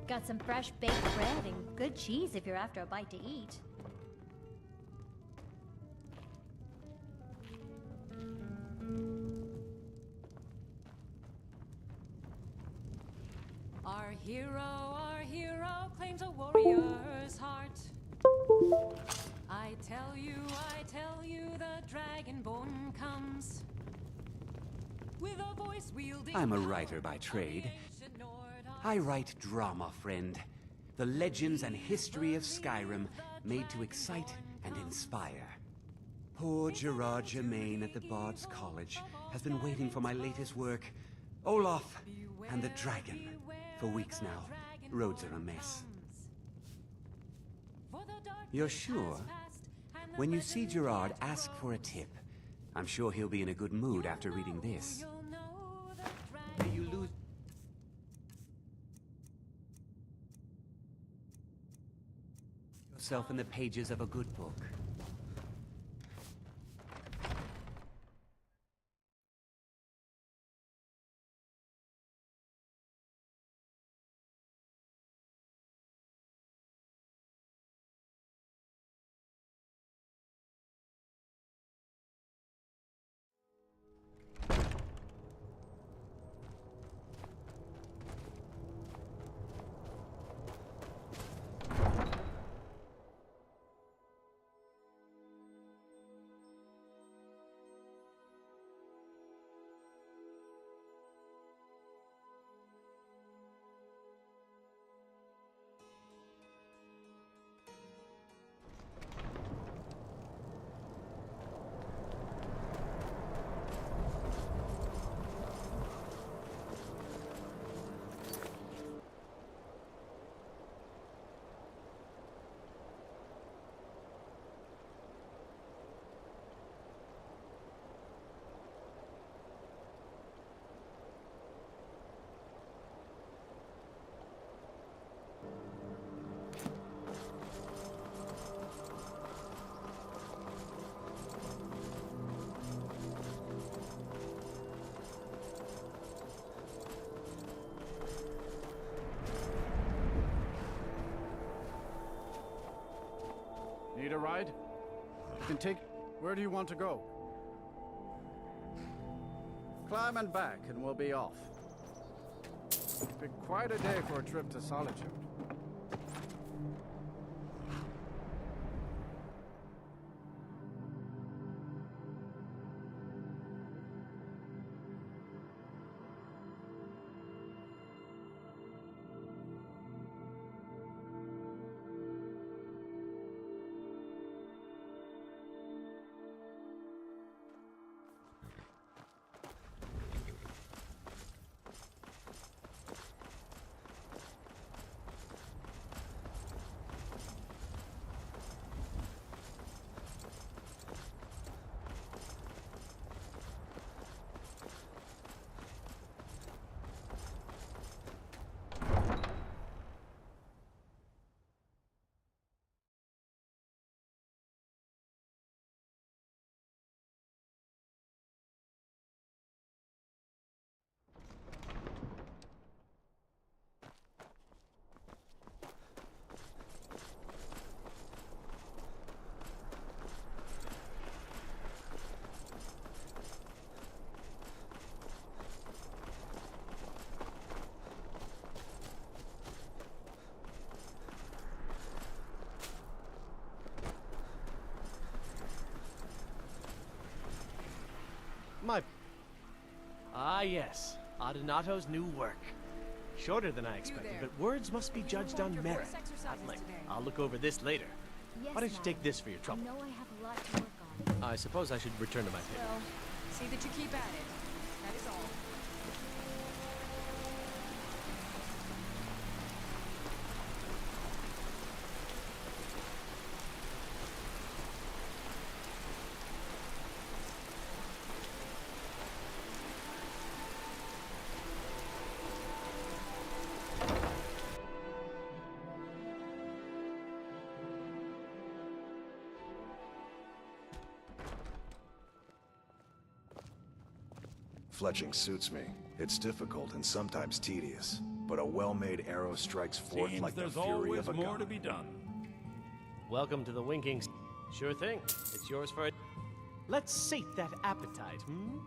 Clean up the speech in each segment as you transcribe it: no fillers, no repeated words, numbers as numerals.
Got some fresh baked bread and good cheese if you're after a bite to eat. Our hero claims a warrior's heart. I tell you, the dragonborn comes. With a voice wielding. I'm a writer by trade. I write drama, friend. The legends and history of Skyrim made to excite and inspire. Poor Gerard Germain at the Bard's College has been waiting for my latest work, Olaf and the Dragon, for weeks now. Roads are a mess. You're sure? When you see Gerard, ask for a tip. I'm sure he'll be in a good mood after reading this. May you lose yourself in the pages of a good book. Need a ride? You can take... Where do you want to go? Climb and back, and we'll be off. It's been quite a day for a trip to Solitude. Yes. Adonato's new work. Shorter than I expected, but words must be judged on merit. Not length. I'll look over this later. Yes, Why don't you Matt. take this for your trouble? I know I have a lot to work on. I suppose I should return to my paper. Well, see that you keep at it. That is all. Fletching suits me. It's difficult and sometimes tedious. but a well-made arrow strikes forth Seems like the there's fury always of a more gun. to be done. Welcome to the winking. Sure thing. It's yours for a... Let's sate that appetite, hmm?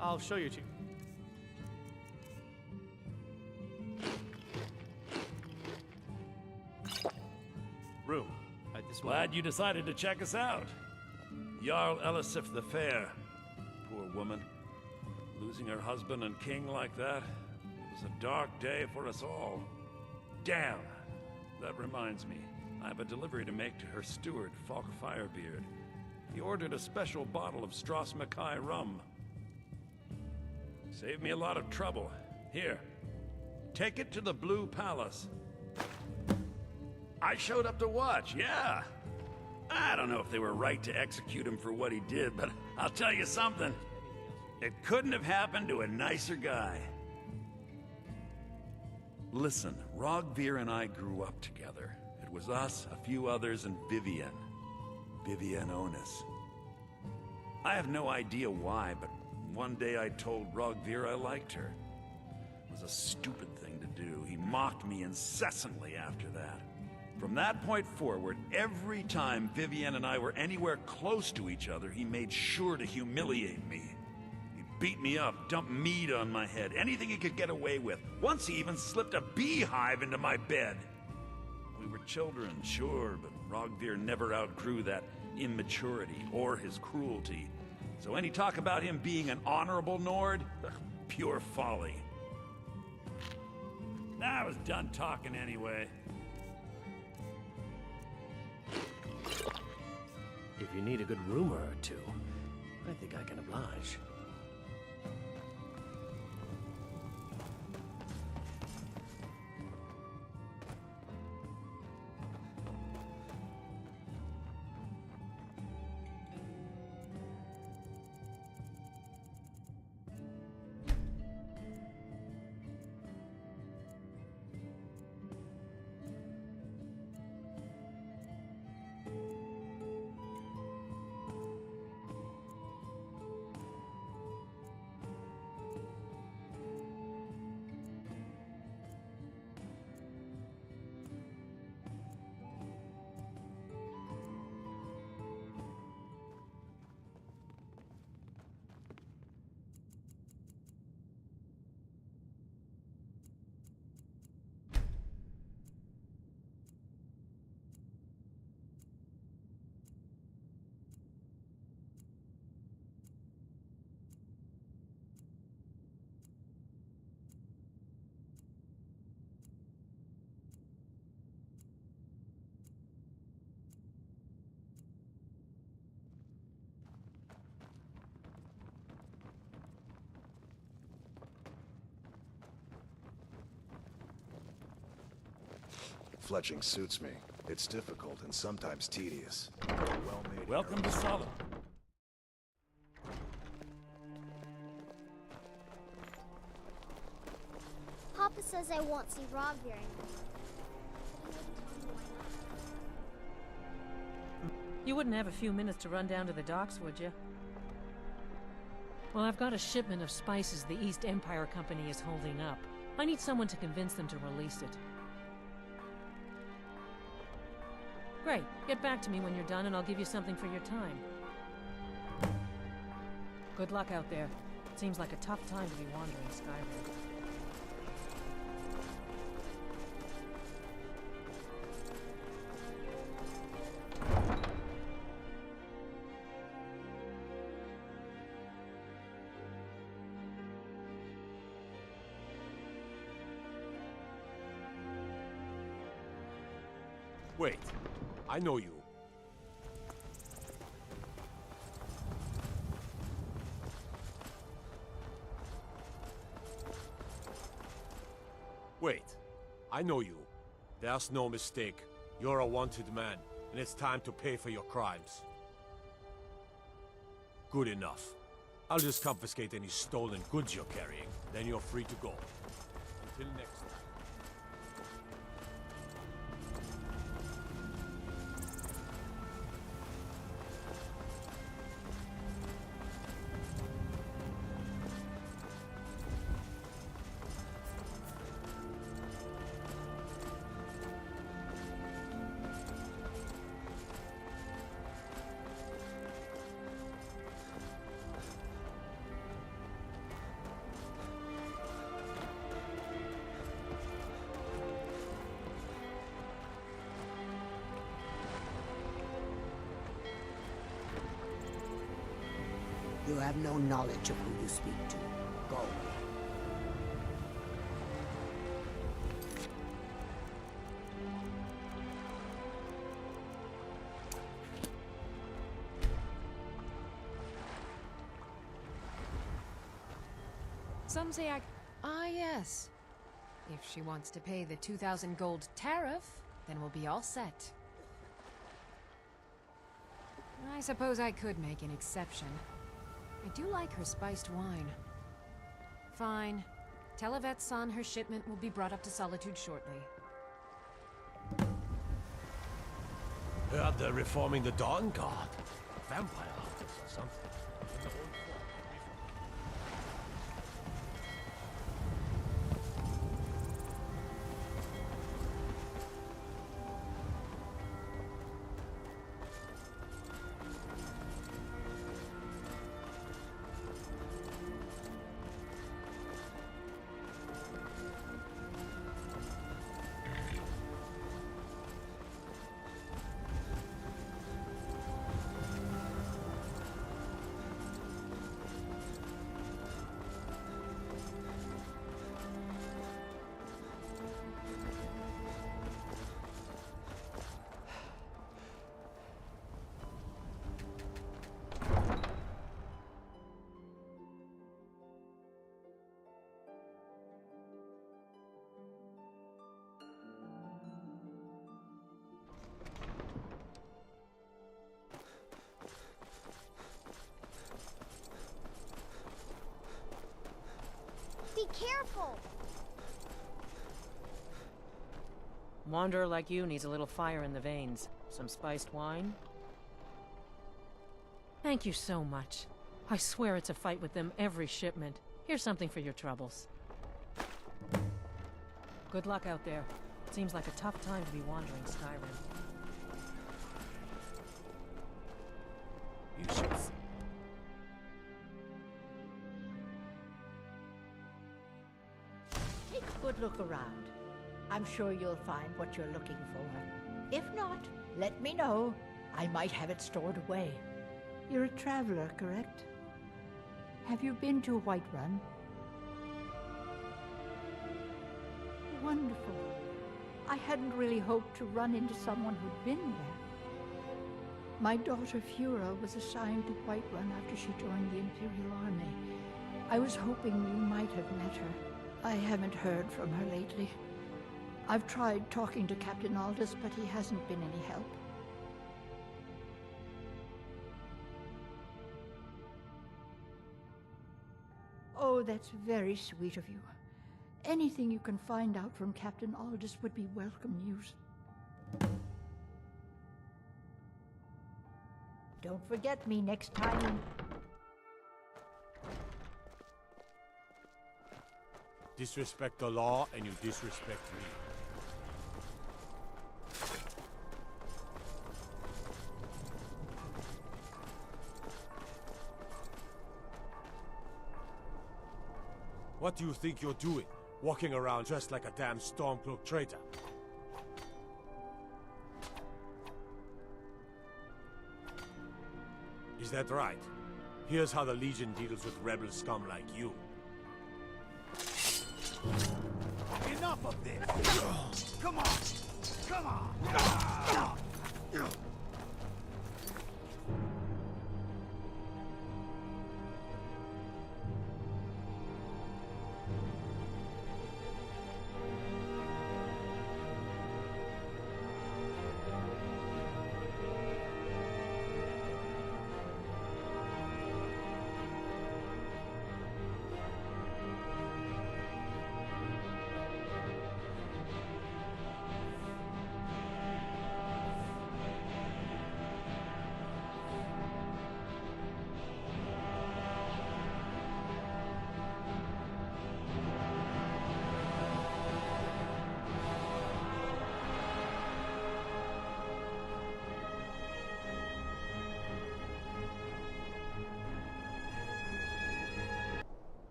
I'll show you two. Room. This one. Glad you decided to check us out. Jarl Elisif the Fair. Poor woman. Losing her husband and king like that. It was a dark day for us all. Damn! That reminds me. I have a delivery to make to her steward, Falk Firebeard. He ordered a special bottle of Stros Mackay rum. Saved me a lot of trouble. Here. Take it to the Blue Palace. I showed up to watch, yeah. I don't know if they were right to execute him for what he did, but I'll tell you something. It couldn't have happened to a nicer guy. Listen, Rogvir and I grew up together. It was us, a few others, and Vivienne. Vivienne Onus. I have no idea why, but one day I told Rogvir I liked her. It was a stupid thing to do. He mocked me incessantly after that. From that point forward, every time Vivienne and I were anywhere close to each other, he made sure to humiliate me. He beat me up, dumped meat on my head, anything he could get away with. Once he even slipped a beehive into my bed. We were children, sure, but Rogvir never outgrew that immaturity or his cruelty. So any talk about him being an honorable Nord? Pure folly. I was done talking anyway. If you need a good rumor or two, I think I can oblige. Fletching suits me. It's difficult and sometimes tedious. But a well-made Welcome to Solid. Papa says I won't see Rob very much. You wouldn't have a few minutes to run down to the docks, would you? Well, I've got a shipment of spices the East Empire Company is holding up. I need someone to convince them to release it. Great. Get back to me when you're done and I'll give you something for your time. Good luck out there. It seems like a tough time to be wandering Skyrim. Wait, I know you. Wait, I know you. There's no mistake. You're a wanted man, and it's time to pay for your crimes. Good enough. I'll just confiscate any stolen goods you're carrying, then you're free to go. Until next time. You have no knowledge of who you speak to. Go away. Some say Ah, yes. If she wants to pay the 2,000 gold tariff, then we'll be all set. I suppose I could make an exception. I do like her spiced wine. Fine. Tell Yvette's son her shipment will be brought up to Solitude shortly. Heard they're reforming the Dawn Guard. Vampire hunters or something. In the old fort. Be careful! Wanderer like you needs a little fire in the veins. Some spiced wine? Thank you so much. I swear it's a fight with them every shipment. Here's something for your troubles. Good luck out there. Seems like a tough time to be wandering Skyrim. You should... Take a good look around. I'm sure you'll find what you're looking for. If not, let me know. I might have it stored away. You're a traveler, correct? Have you been to Whiterun? Wonderful. I hadn't really hoped to run into someone who'd been there. My daughter Fura was assigned to Whiterun after she joined the Imperial Army. I was hoping you might have met her. I haven't heard from her lately. I've tried talking to Captain Aldous, but he hasn't been any help. Oh, that's very sweet of you. Anything you can find out from Captain Aldous would be welcome news. Don't forget me next time. Disrespect the law, and you disrespect me. What do you think you're doing? Walking around dressed like a damn Stormcloak traitor? Is that right? Here's how the Legion deals with rebel scum like you. Enough of this! Come on! Come on!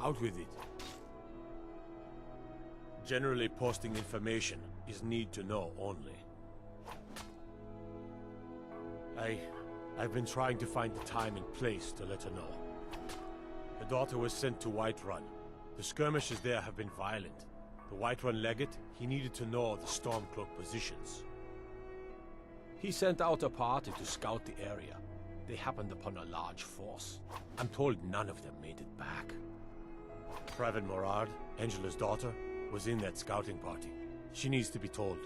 Out with it. Generally, posting information is need to know only. I've been trying to find the time and place to let her know. Her daughter was sent to Whiterun. The skirmishes there have been violent. The Whiterun legate, he needed to know the Stormcloak positions. He sent out a party to scout the area. They happened upon a large force. I'm told none of them made it back. Private Morard, Angela's daughter, was in that scouting party. She needs to be told.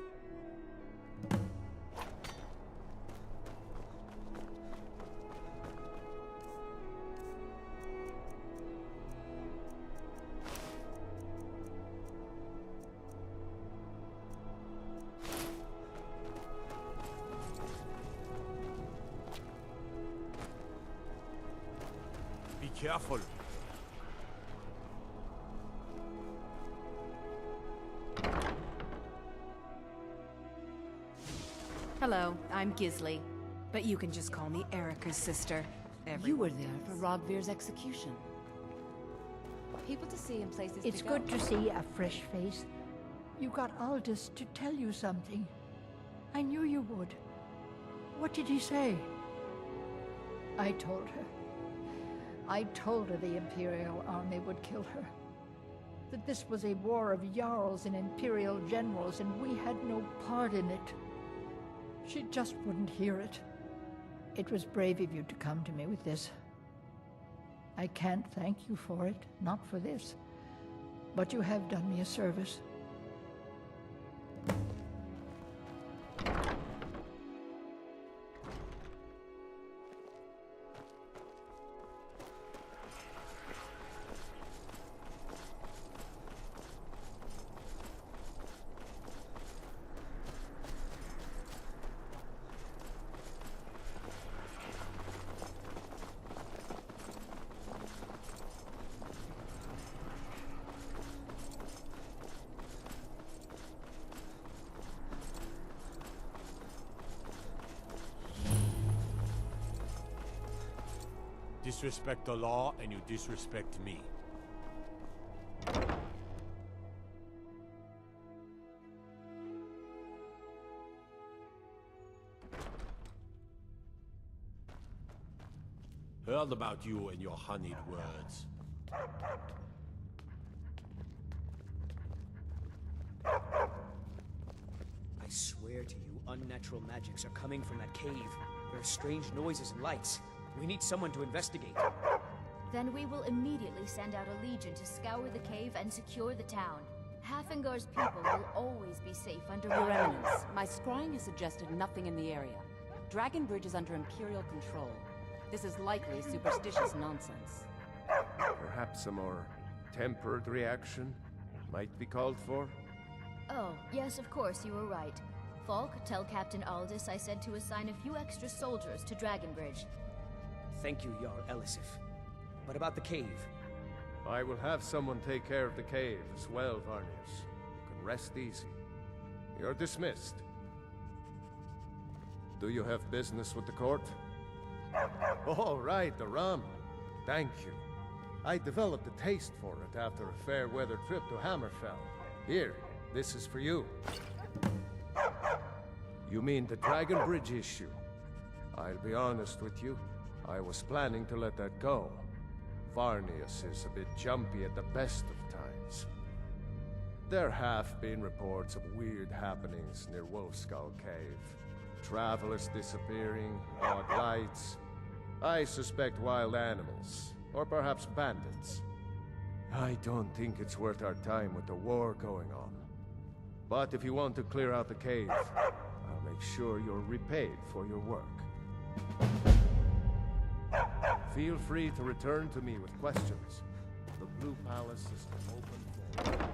Be careful. Hello, I'm Gisli, but you can just call me Erica's sister. You were there for Rogvir's execution. People to see and places It's to go. good to see a fresh face. You got Aldous to tell you something. I knew you would. What did he say? I told her. I told her the Imperial army would kill her. That this was a war of Jarls and Imperial generals, and we had no part in it. She just wouldn't hear it. It was brave of you to come to me with this. I can't thank you for it, not for this. But you have done me a service. Disrespect the law, and you disrespect me. Heard about you and your honeyed words. I swear to you, unnatural magics are coming from that cave. There are strange noises and lights. We need someone to investigate. Then we will immediately send out a legion to scour the cave and secure the town. Halfingar's people will always be safe under Your my Eminence, orders. my scrying has suggested nothing in the area. Dragonbridge is under Imperial control. This is likely superstitious nonsense. Perhaps a more tempered reaction might be called for? Oh, yes, of course, you were right. Falk, tell Captain Aldous I said to assign a few extra soldiers to Dragonbridge. Thank you, Jarl Elisif. But about the cave? I will have someone take care of the cave as well, Varnius. You can rest easy. You're dismissed. Do you have business with the court? Oh, right, the rum. Thank you. I developed a taste for it after a fair-weather trip to Hammerfell. Here, this is for you. You mean the Dragonbridge issue? I'll be honest with you. I was planning to let that go. Varnius is a bit jumpy at the best of times. There have been reports of weird happenings near Wolfskull Cave. Travelers disappearing, odd lights. I suspect wild animals, or perhaps bandits. I don't think it's worth our time with the war going on. But if you want to clear out the cave, I'll make sure you're repaid for your work. Feel free to return to me with questions. The Blue Palace is open for...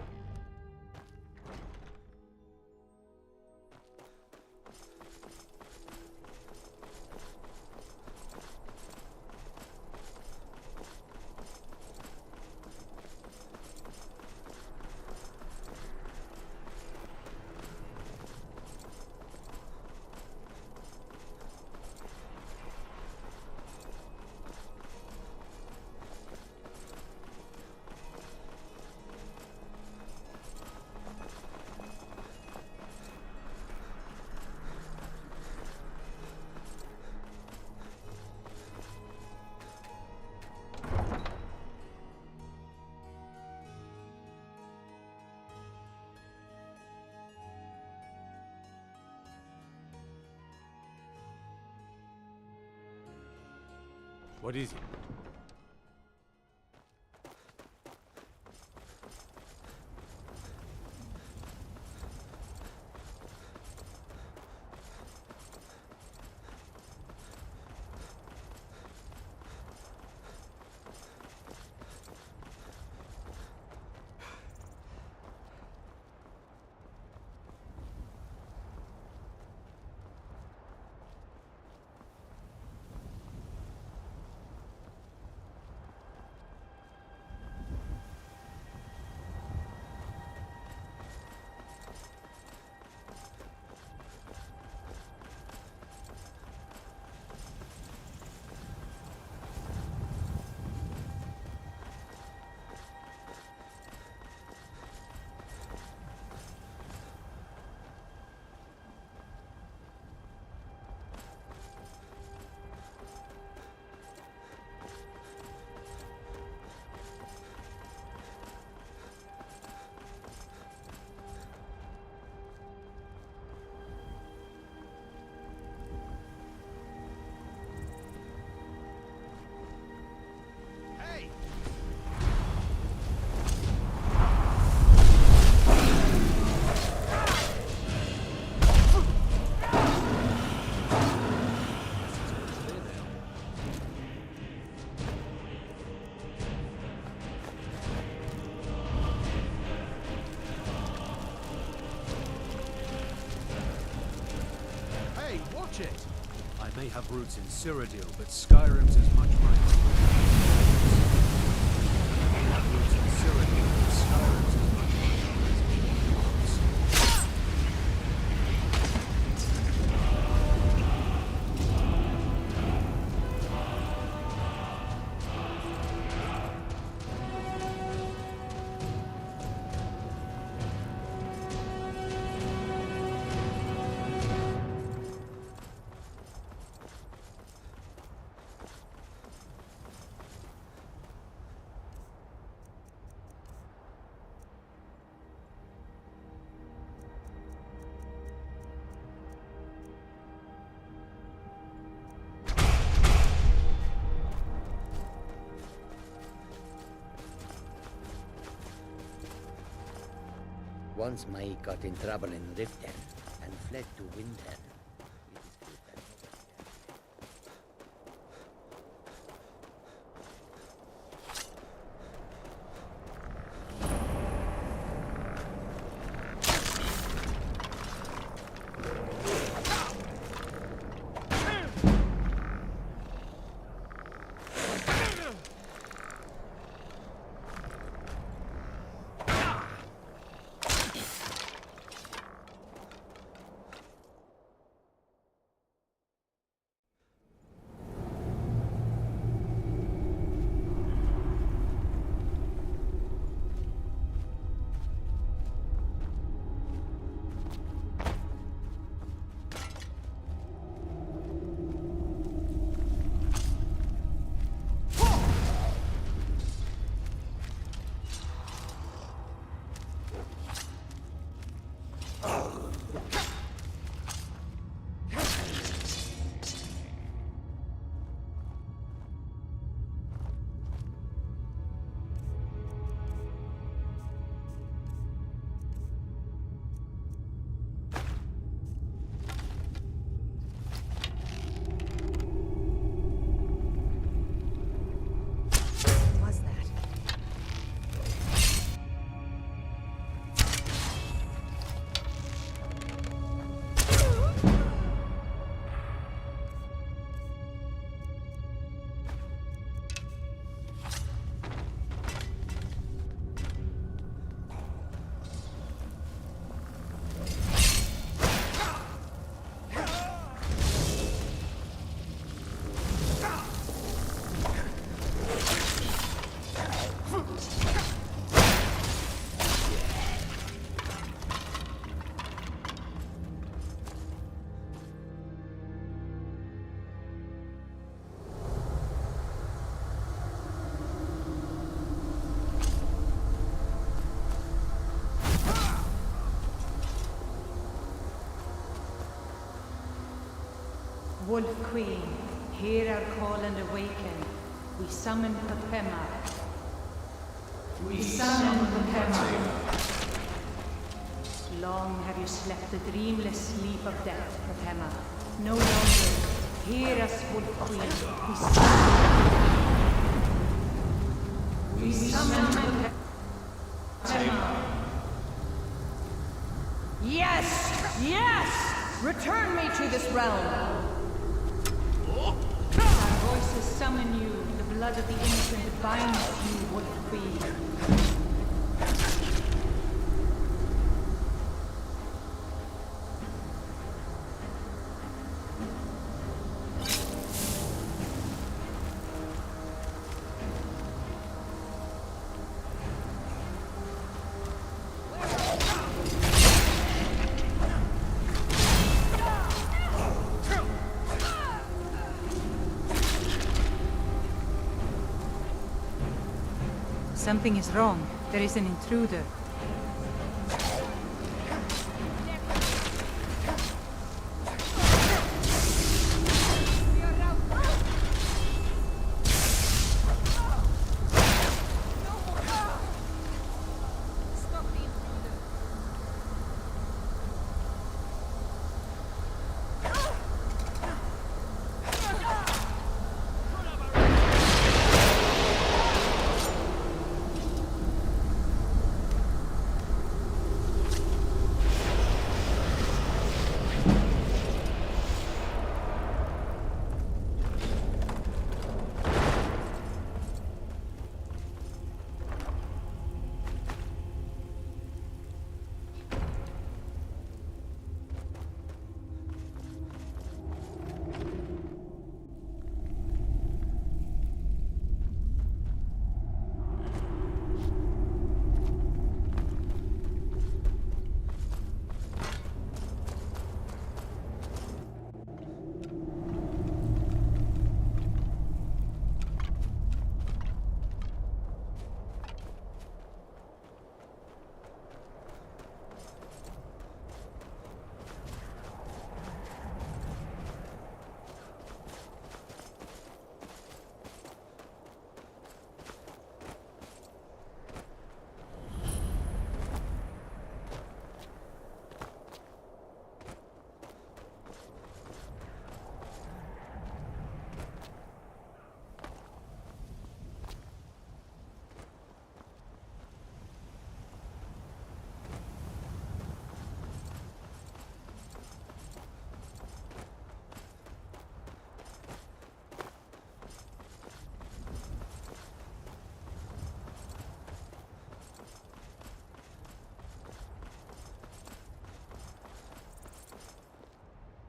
What is it? I may have roots in Cyrodiil, but Skyrim's as much my home. I may have roots in Cyrodiil, but Skyrim's as much my home as anything else. Once Mai got in trouble in Riften and fled to Windhelm. Wolf Queen, Hear our call and awaken. We summon Pepema. We summon Pepema. Long have you slept the dreamless sleep of death, Pepema. No longer. Hear us, Wolf Queen. We summon Pepema. Yes! Yes! Return me to this realm! Our voices summon you. The blood of the innocent binds you, Wolf Queen. Something is wrong. There is an intruder.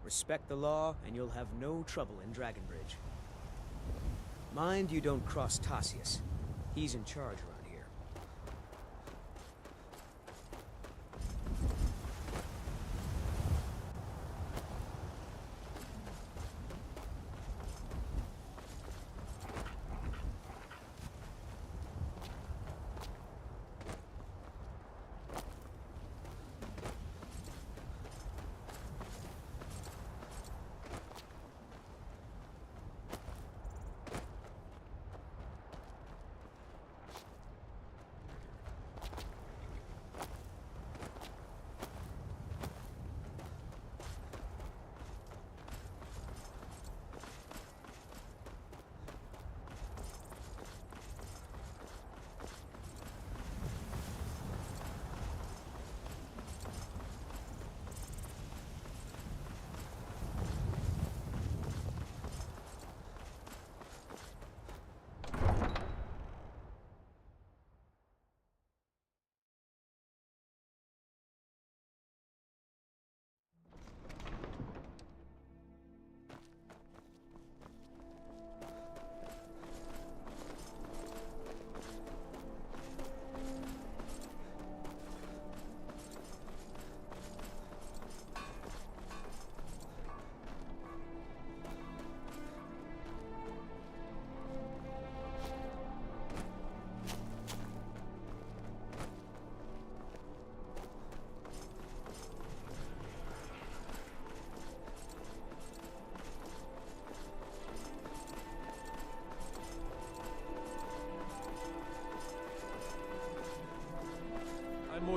Respect the law, and you'll have no trouble in Dragonbridge. Mind you don't cross Tassius. He's in charge around here.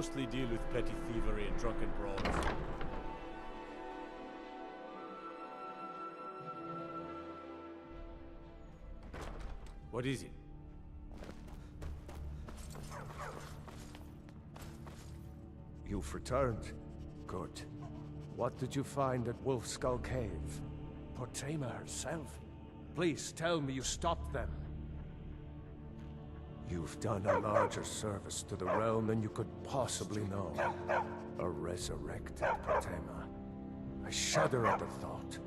mostly deal with petty thievery and drunken brawls. What is it? You've returned. Good. What did you find at Wolf Skull Cave? Portema herself? Please tell me you stopped them. You've done a larger service to the realm than you could possibly know. A resurrected Portema. I shudder at the thought.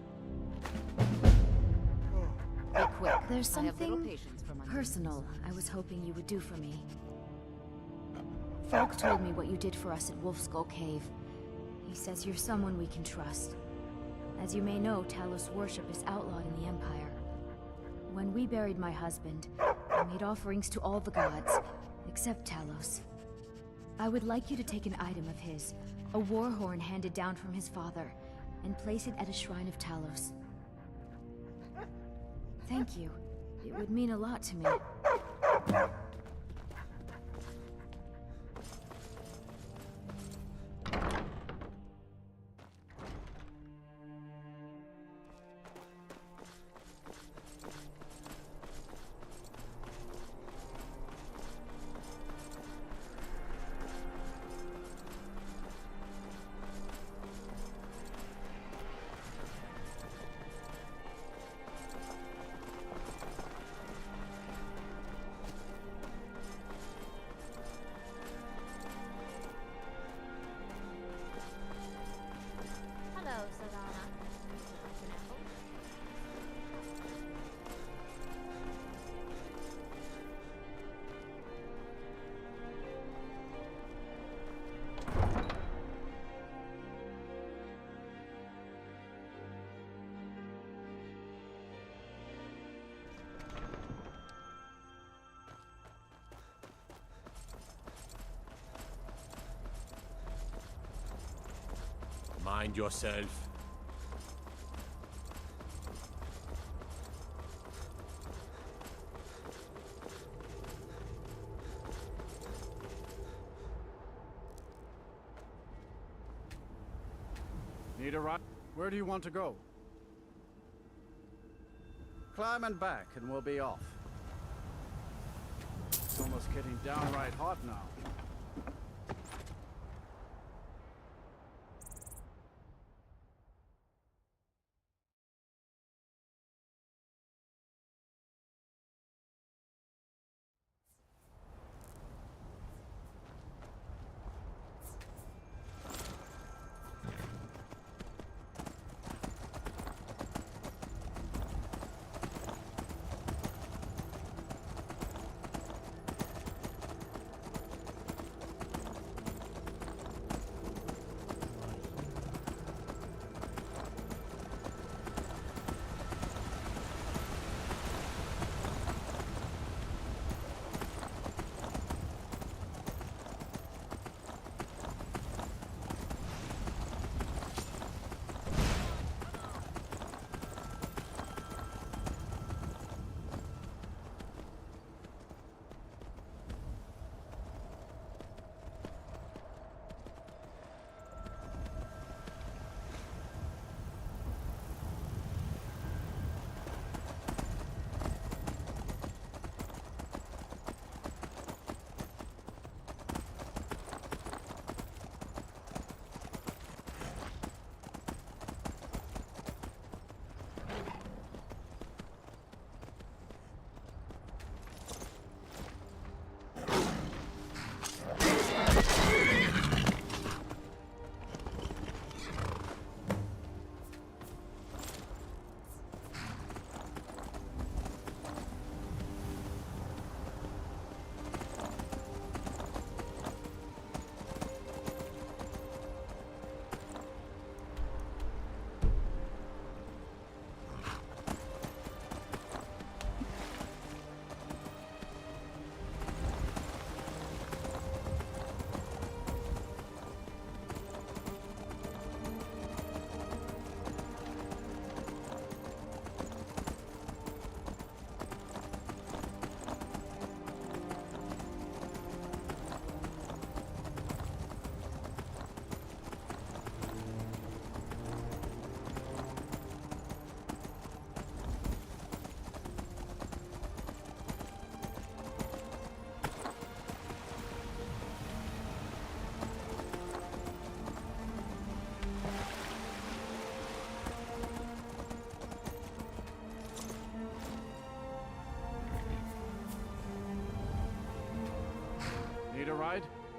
Be quick. There's something personal I was hoping you would do for me. Folk told me what you did for us at Wolf Skull Cave. He says you're someone we can trust. As you may know, Talos worship is outlawed in the Empire. When we buried my husband, I made offerings to all the gods, except Talos. I would like you to take an item of his, a war horn handed down from his father, and place it at a shrine of Talos. Thank you. It would mean a lot to me. Mind yourself. Need a ride? Where do you want to go? Climb and back and we'll be off. It's almost getting downright hot now.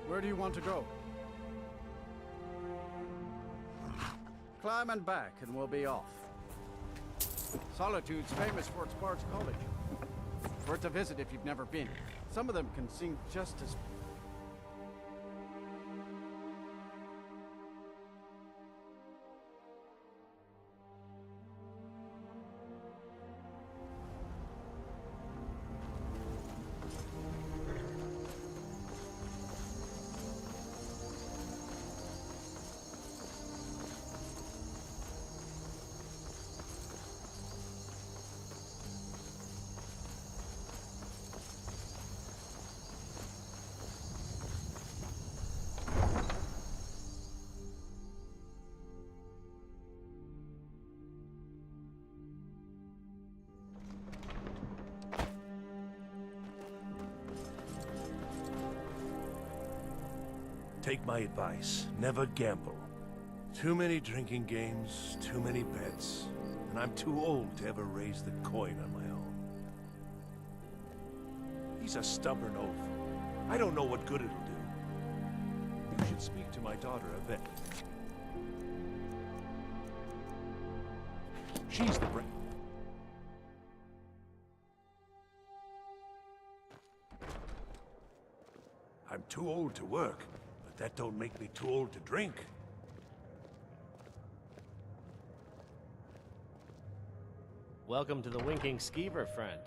Where do you want to go? Climb and back, and we'll be off. Solitude's famous for its Bard's College. Worth a visit if you've never been. Some of them can sing just as... Take my advice. Never gamble. Too many drinking games, too many bets, and I'm too old to ever raise the coin on my own. He's a stubborn oaf. I don't know what good it'll do. You should speak to my daughter, Yvette. She's the brain. I'm too old to work. That don't make me too old to drink. Welcome to the Winking Skeever, friend.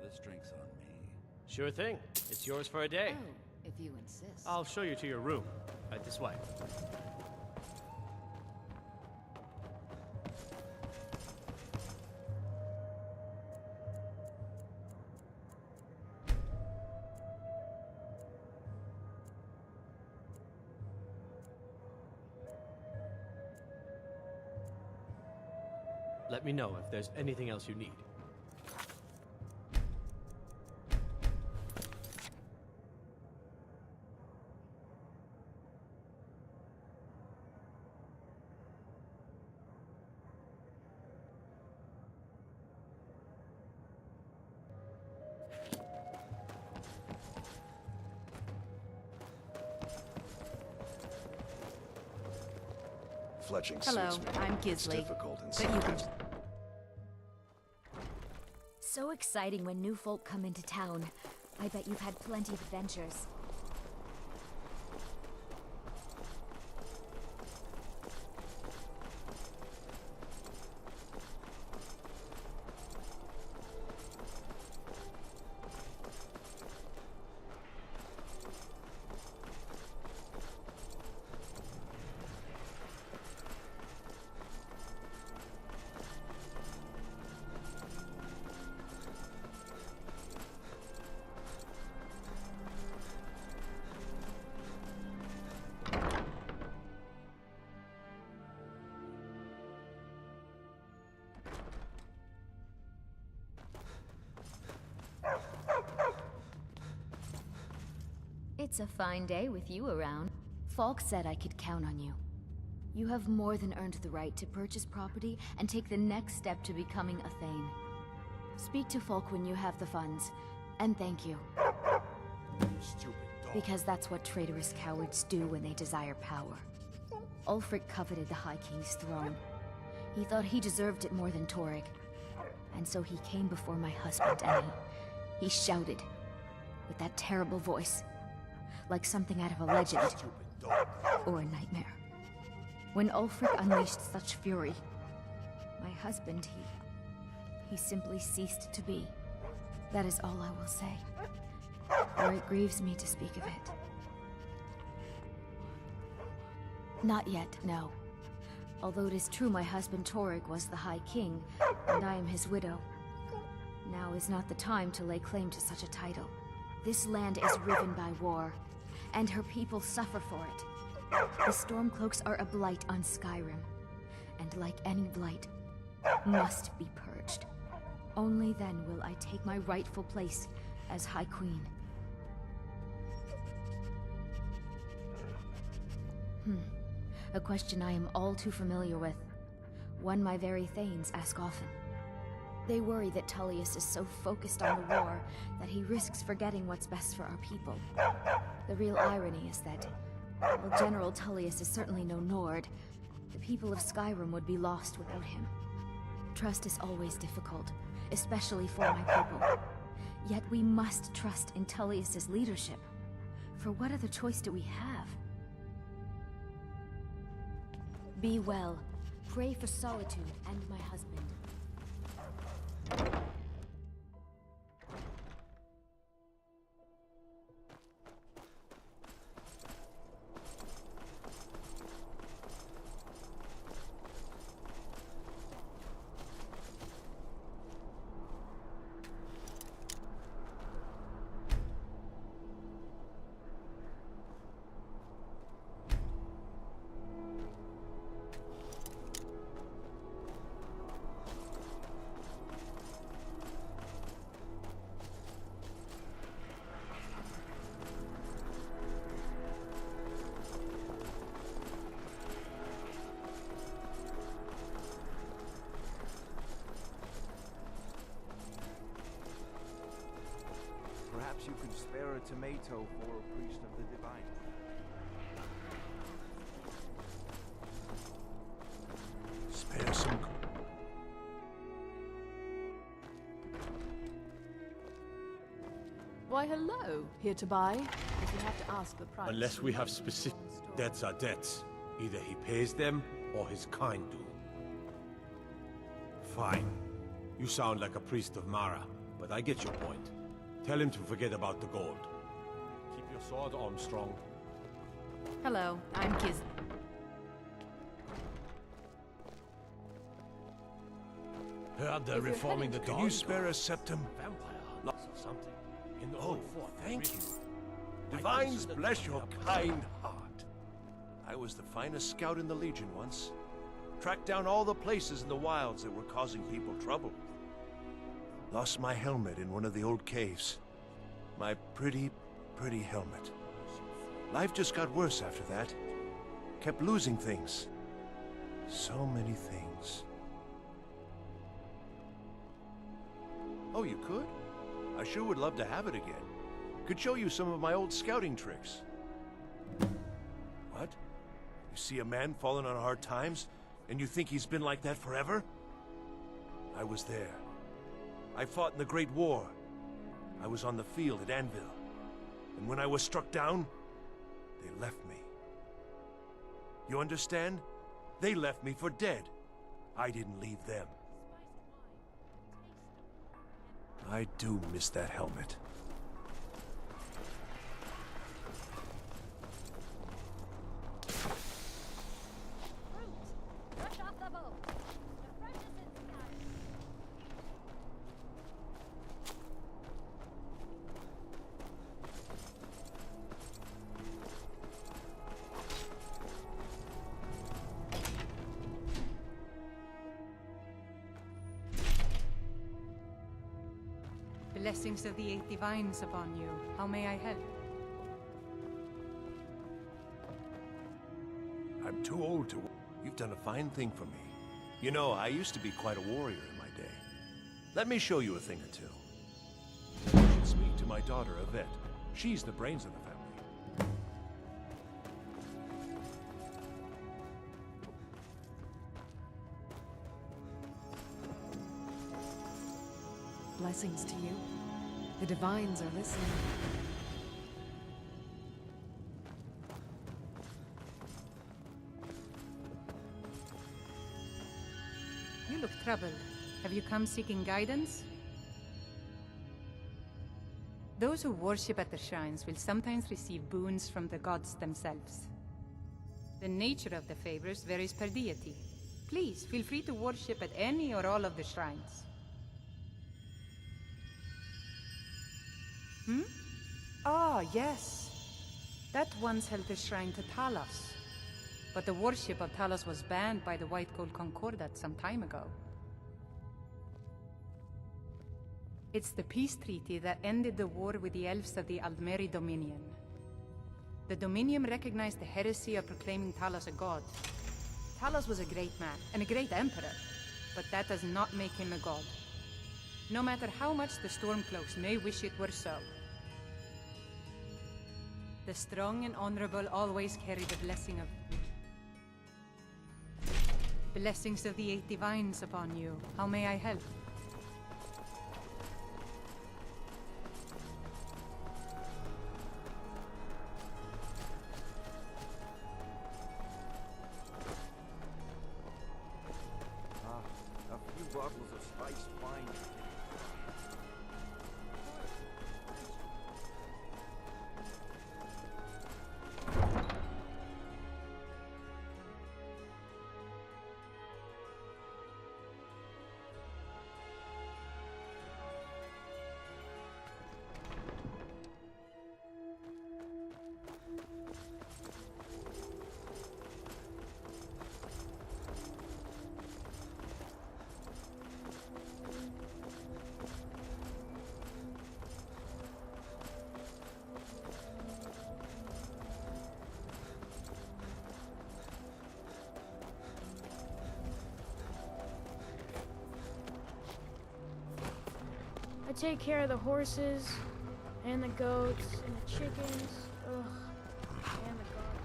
This drink's on me. Sure thing. It's yours for a day. Oh, if you insist. I'll show you to your room. Right this way. Let me know if there's anything else you need. Fletching Hello, suits me. I'm It's Gisley. difficult and But you can... sometimes... So exciting when new folk come into town. I bet you've had plenty of adventures. It's a fine day with you around. Falk said I could count on you. You have more than earned the right to purchase property and take the next step to becoming a Thane. Speak to Falk when you have the funds, and thank you. Stupid dog. Because that's what traitorous cowards do when they desire power. Ulfric coveted the High King's throne. He thought he deserved it more than Torrig. And so he came before my husband and he shouted with that terrible voice. Like something out of a legend. Or a nightmare. When Ulfric unleashed such fury, my husband, he simply ceased to be. That is all I will say. For it grieves me to speak of it. Not yet, no. Although it is true my husband Torrig was the High King, and I am his widow. Now is not the time to lay claim to such a title. This land is riven by war, and her people suffer for it. The Stormcloaks are a blight on Skyrim, and like any blight, must be purged. Only then will I take my rightful place as High Queen. A question I am all too familiar with. One my very Thanes ask often. They worry that Tullius is so focused on the war that he risks forgetting what's best for our people. The real irony is that, while General Tullius is certainly no Nord, the people of Skyrim would be lost without him. Trust is always difficult, especially for my people. Yet we must trust in Tullius's leadership. For what other choice do we have? Be well. Pray for Solitude and my husband. Perhaps you could spare a tomato for a priest of the divine. Spare some. Why, hello. Here to buy? If you have to ask the price. Unless we have specific debts are debts. Either he pays them, or his kind do. Fine. You sound like a priest of Mara, but I get your point. Tell him to forget about the gold. Keep your sword, Armstrong. Hello, I'm Giz. Heard they're reforming the Can you spare a septum? Vampire lots of something. In the old fort. Thank you. Divines bless your kind heart. I was the finest scout in the Legion once. Tracked down all the places in the wilds that were causing people trouble. Lost my helmet in one of the old caves. My pretty, pretty helmet. Life just got worse after that. Kept losing things. So many things. Oh, you could? I sure would love to have it again. Could show you some of my old scouting tricks. What? You see a man falling on hard times, and you think he's been like that forever? I was there. I fought in the Great War. I was on the field at Anvil. And when I was struck down, they left me. You understand? They left me for dead. I didn't leave them. I do miss that helmet. Blessings of the Eight Divines upon you. How may I help? I'm too old to... You've done a fine thing for me. You know, I used to be quite a warrior in my day. Let me show you a thing or two. You should speak to my daughter, Yvette. She's the brains of the family. Blessings to you. The divines are listening. You look troubled. Have you come seeking guidance? Those who worship at the shrines will sometimes receive boons from the gods themselves. The nature of the favors varies per deity. Please, feel free to worship at any or all of the shrines. Ah, yes. That once held the shrine to Talos. But the worship of Talos was banned by the White Gold Concordat some time ago. It's the peace treaty that ended the war with the elves of the Aldmeri Dominion. The Dominion recognized the heresy of proclaiming Talos a god. Talos was a great man, and a great emperor, but that does not make him a god. no matter how much the Stormcloaks may wish it were so. The strong and honorable always carry the blessings of the Eight Divines upon you. How may I help? A few bottles of spiced wine. I take care of the horses, and the goats, and the chickens, ugh, and the garden.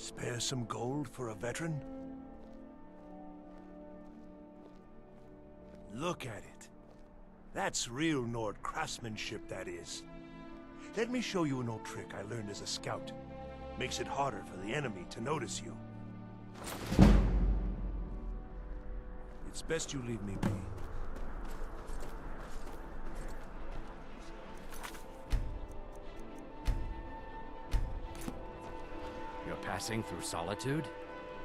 Spare some gold for a veteran? Look at it. That's real Nord craftsmanship, that is. Let me show you an old trick I learned as a scout. Makes it harder for the enemy to notice you. It's best you leave me be. You're passing through Solitude?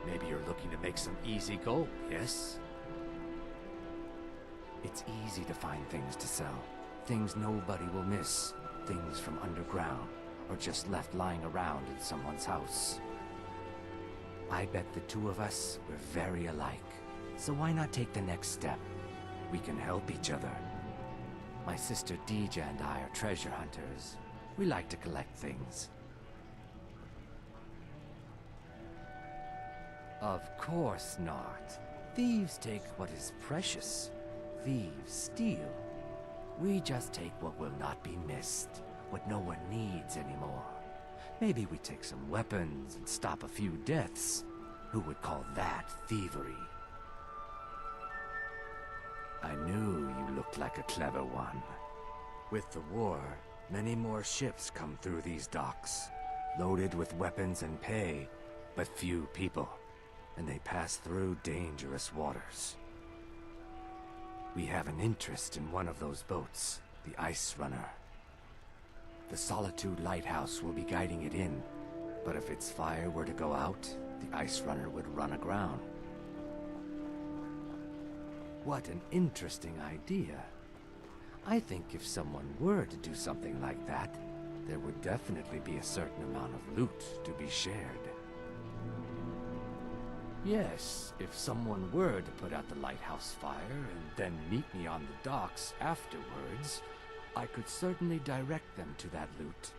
Maybe you're looking to make some easy gold, yes? It's easy to find things to sell. Things nobody will miss. Things from underground, or just left lying around in someone's house. I bet the two of us were very alike. So why not take the next step? We can help each other. My sister Deja and I are treasure hunters. We like to collect things. Of course not. Thieves take what is precious. Thieves steal. We just take what will not be missed, what no one needs anymore. Maybe we take some weapons and stop a few deaths. Who would call that thievery? I knew you looked like a clever one. With the war, many more ships come through these docks, loaded with weapons and pay, but few people, and they pass through dangerous waters. We have an interest in one of those boats, the Ice Runner. The Solitude Lighthouse will be guiding it in, but if its fire were to go out, the Ice Runner would run aground. What an interesting idea. I think if someone were to do something like that, there would definitely be a certain amount of loot to be shared. Yes, if someone were to put out the lighthouse fire and then meet me on the docks afterwards, I could certainly direct them to that loot.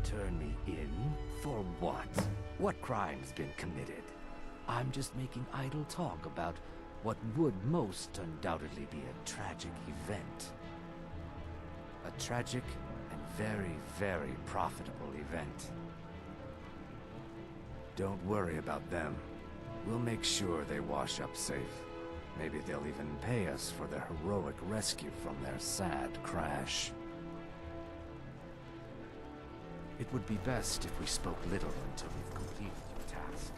Turn me in? For what? What crime's been committed? I'm just making idle talk about what would most undoubtedly be a tragic event. A tragic and very, very profitable event. Don't worry about them. We'll make sure they wash up safe. Maybe they'll even pay us for their heroic rescue from their sad crash. It would be best if we spoke little until we've completed your task.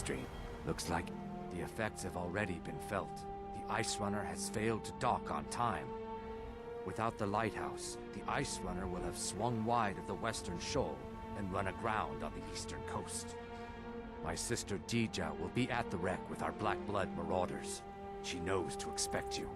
stream. Looks like the effects have already been felt. The Ice Runner has failed to dock on time. Without the lighthouse, the Ice Runner will have swung wide of the western shoal and run aground on the eastern coast. My sister Dija will be at the wreck with our Black Blood marauders. She knows to expect you.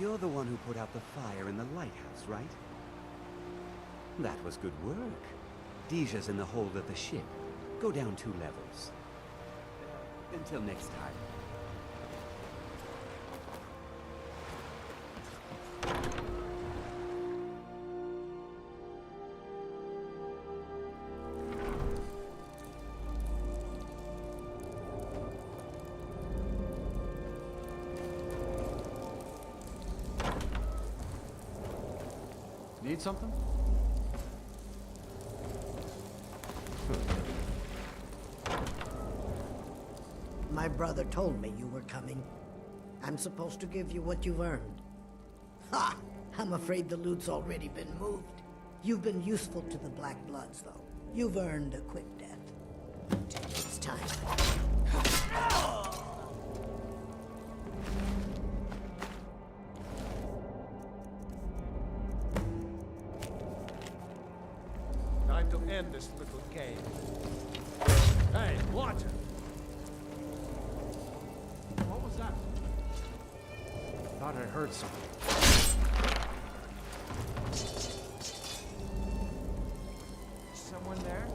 You're the one who put out the fire in the lighthouse, right? That was good work. Dija's in the hold of the ship. Go down 2 levels. Until next time. Need something? My brother told me you were coming. I'm supposed to give you what you've earned. Ha! I'm afraid the loot's already been moved. You've been useful to the Black Bloods, though. You've earned a quick death. It's time. Time to end this little game. Hey, watch it! What was that? Thought I heard something. Someone there?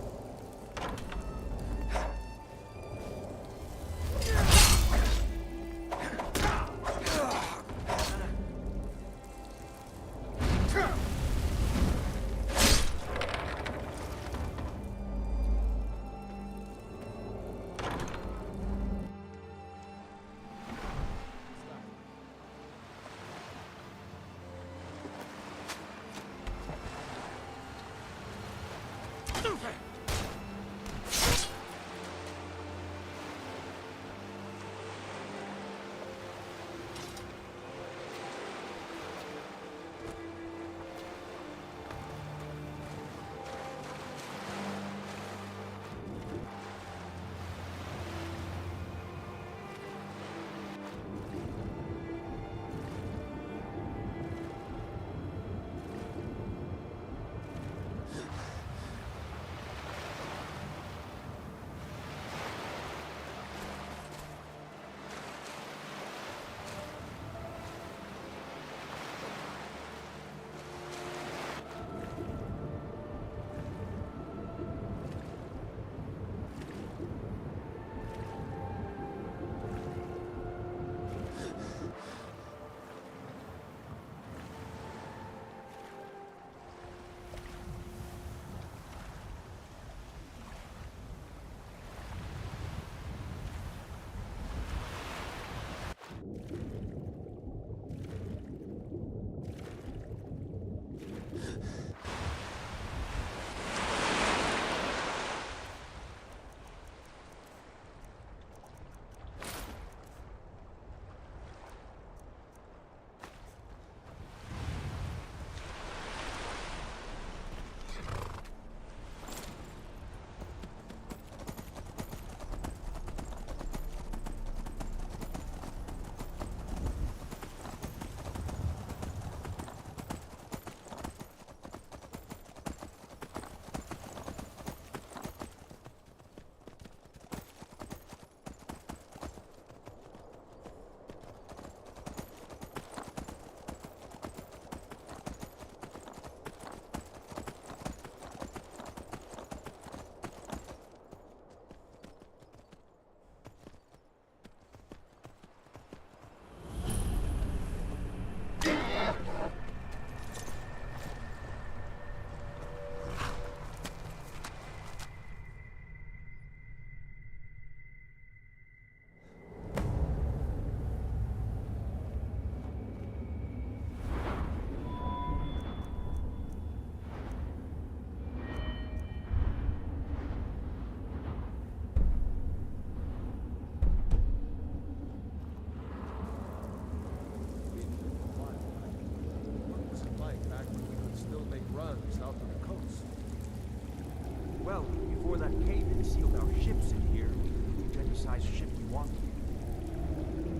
Well, before that cave-in sealed our ships in here, we took any size ship we wanted.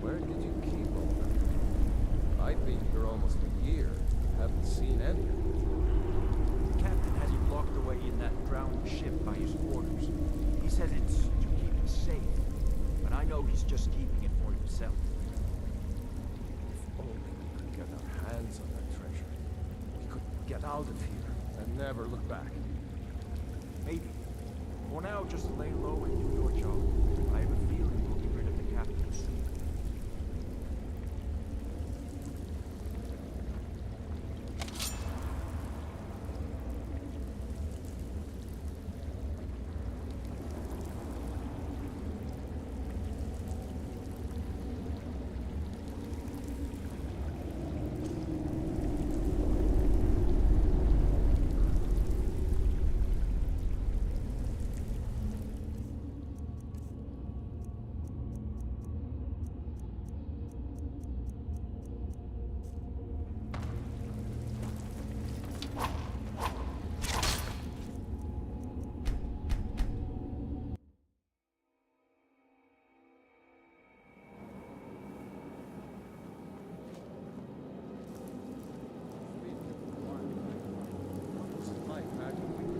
Where did you keep all that? I've been here almost a year. Haven't seen any. The captain has it locked away in that drowned ship by his quarters. He says it's to keep it safe, but I know he's just keeping it for himself. If only we could get our hands on that treasure. We could get out of here and never look back. Maybe. For now, just lay low and do your job. I have a feeling we'll be rid of the captain soon.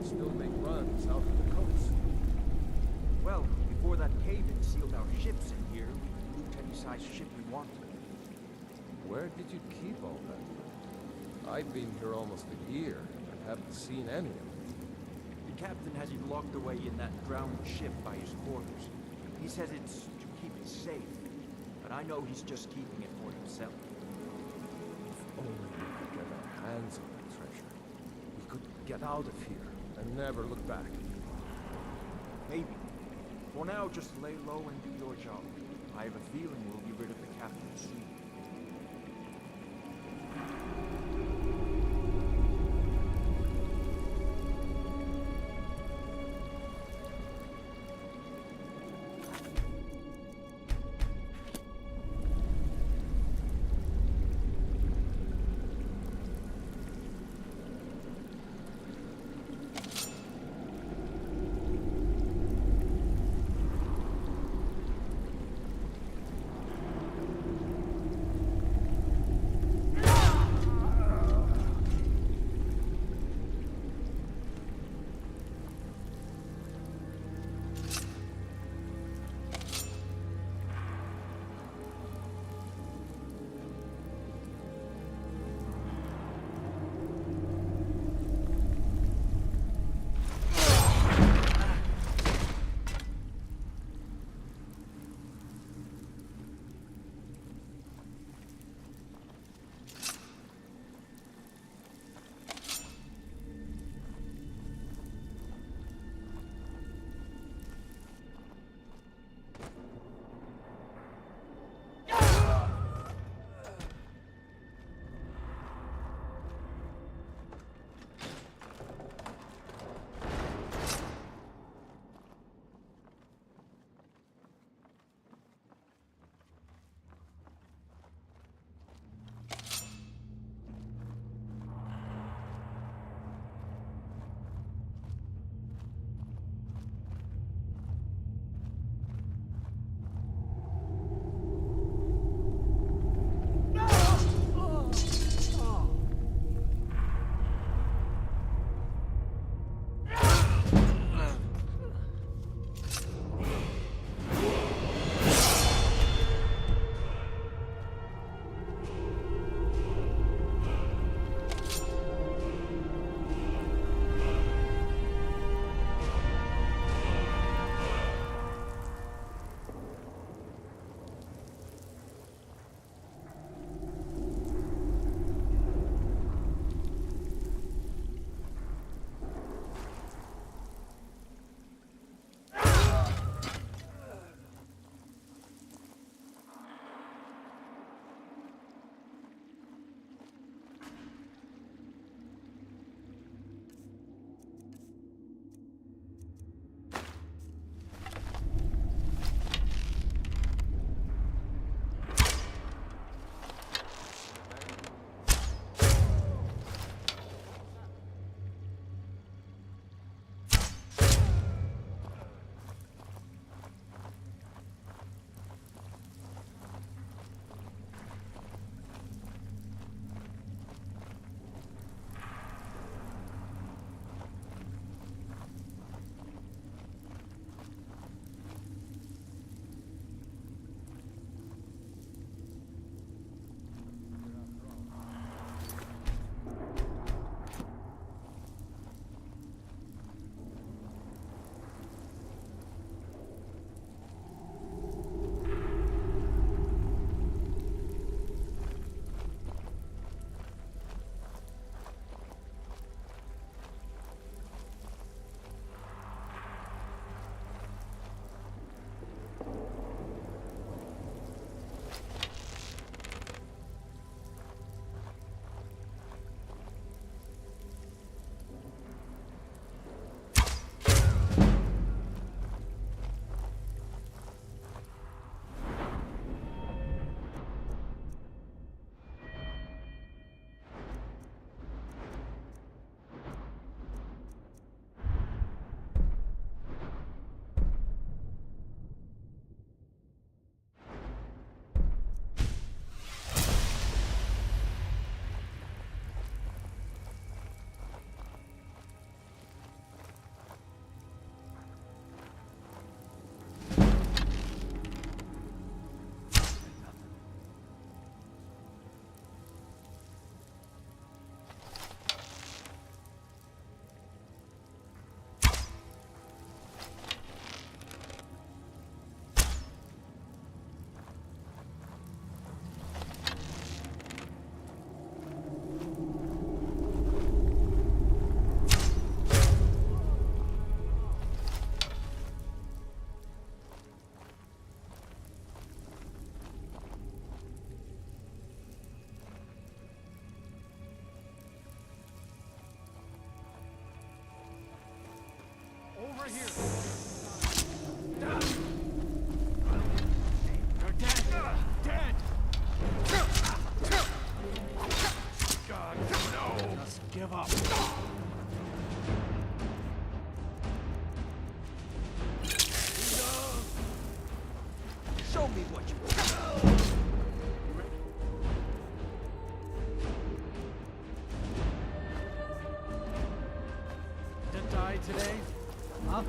Still make runs out to the coast. Well, before that cave-in sealed our ships in here, we could loot any size ship we wanted. Where did you keep all that? I've been here almost a year and haven't seen any of it. The captain has it locked away in that drowned ship by his quarters. He says it's to keep it safe, but I know he's just keeping it for himself. If only we could get our hands on that treasure. We could get out of here and never look back. Maybe. For now, just lay low and do your job. I have a feeling we'll be rid of the captain soon. here! You're dead! Dead! God, no! Just give up. Show me what you want. To die today? Huh?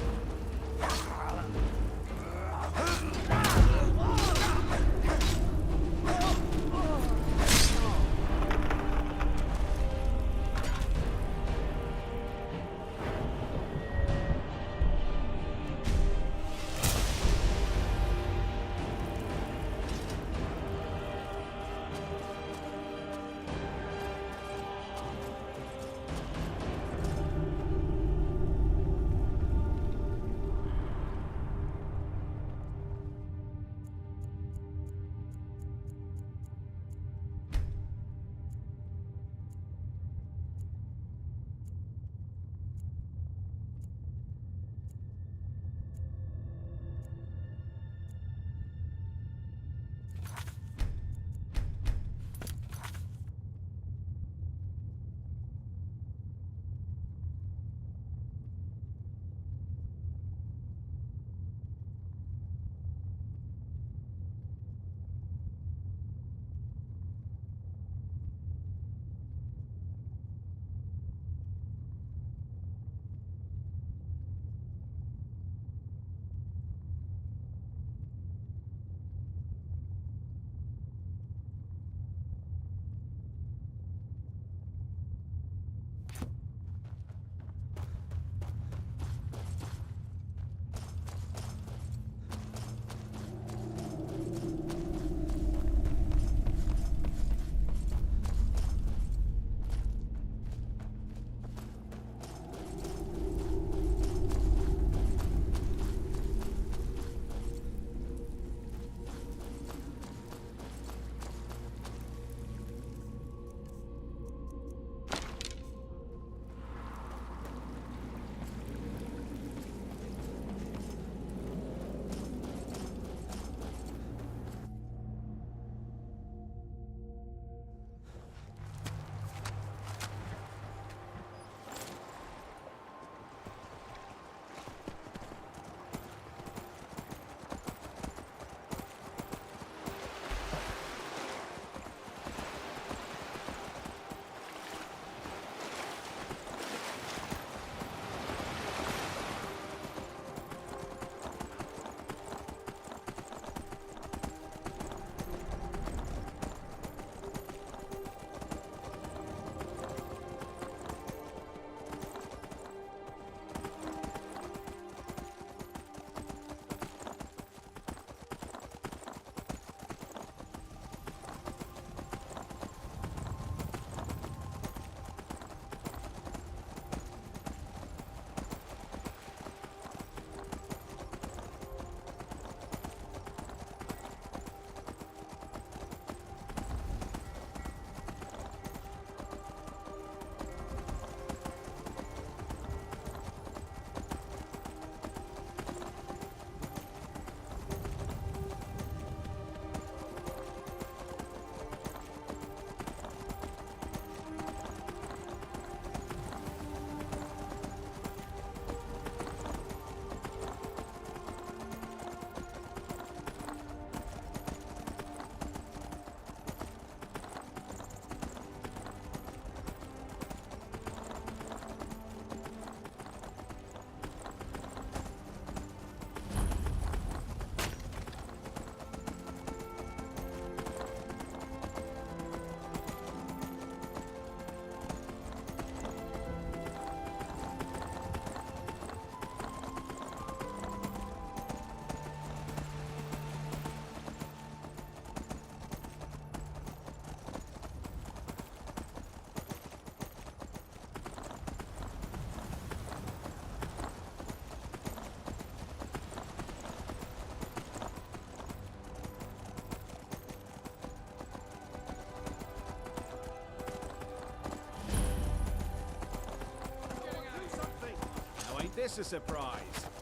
This is a surprise.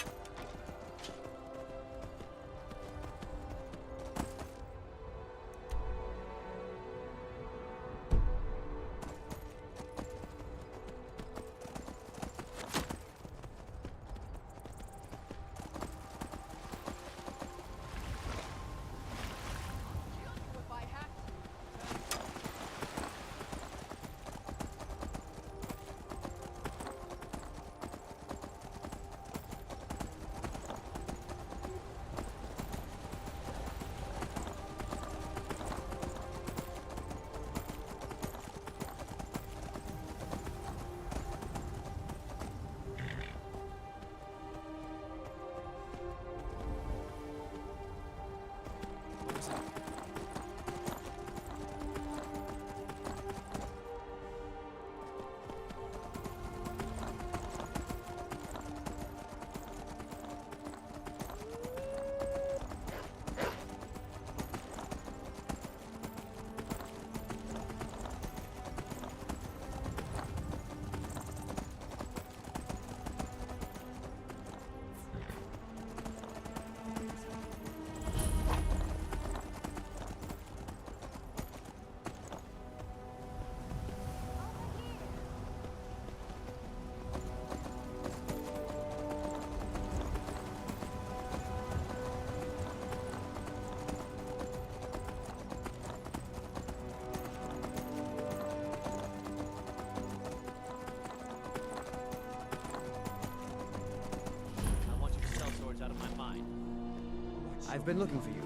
I've been looking for you.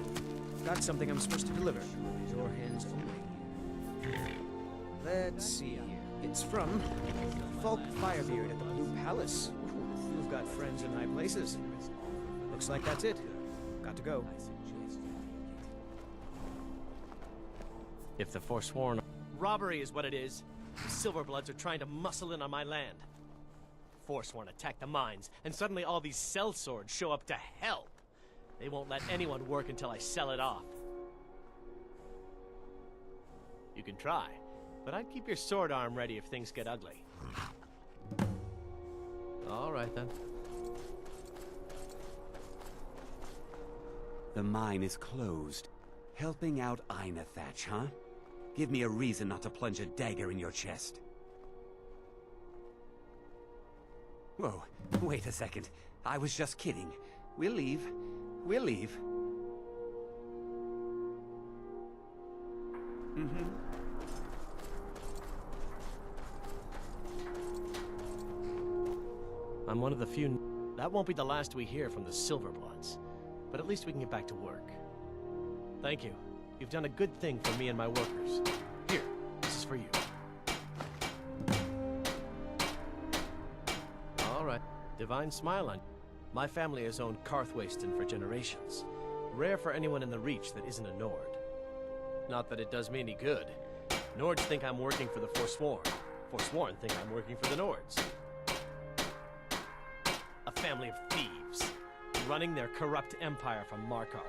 Got something I'm supposed to deliver. Your hands only. Let's see. It's from Falk Firebeard at the Blue Palace. You've got friends in high places. Looks like that's it. Got to go. If the Forsworn... Robbery is what it is. The Silverbloods are trying to muscle in on my land. Forsworn attack the mines, and suddenly all these sellswords show up to help. They won't let anyone work until I sell it off. You can try, but I'd keep your sword arm ready if things get ugly. All right, then. The mine is closed. Helping out Ina Thatch, huh? Give me a reason not to plunge a dagger in your chest. Whoa, wait a second. I was just kidding. We'll leave. We'll leave. Mm-hmm. I'm one of the few... That won't be the last we hear from the Silverbloods. But at least we can get back to work. Thank you. You've done a good thing for me and my workers. Here, this is for you. All right. Divine smile on you. My family has owned Karthwasten for generations. Rare for anyone in the Reach that isn't a Nord. Not that it does me any good. Nords think I'm working for the Forsworn. Forsworn think I'm working for the Nords. A family of thieves, running their corrupt empire from Markarth.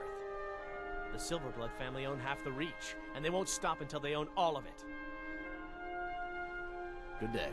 The Silverblood family own half the Reach, and they won't stop until they own all of it. Good day.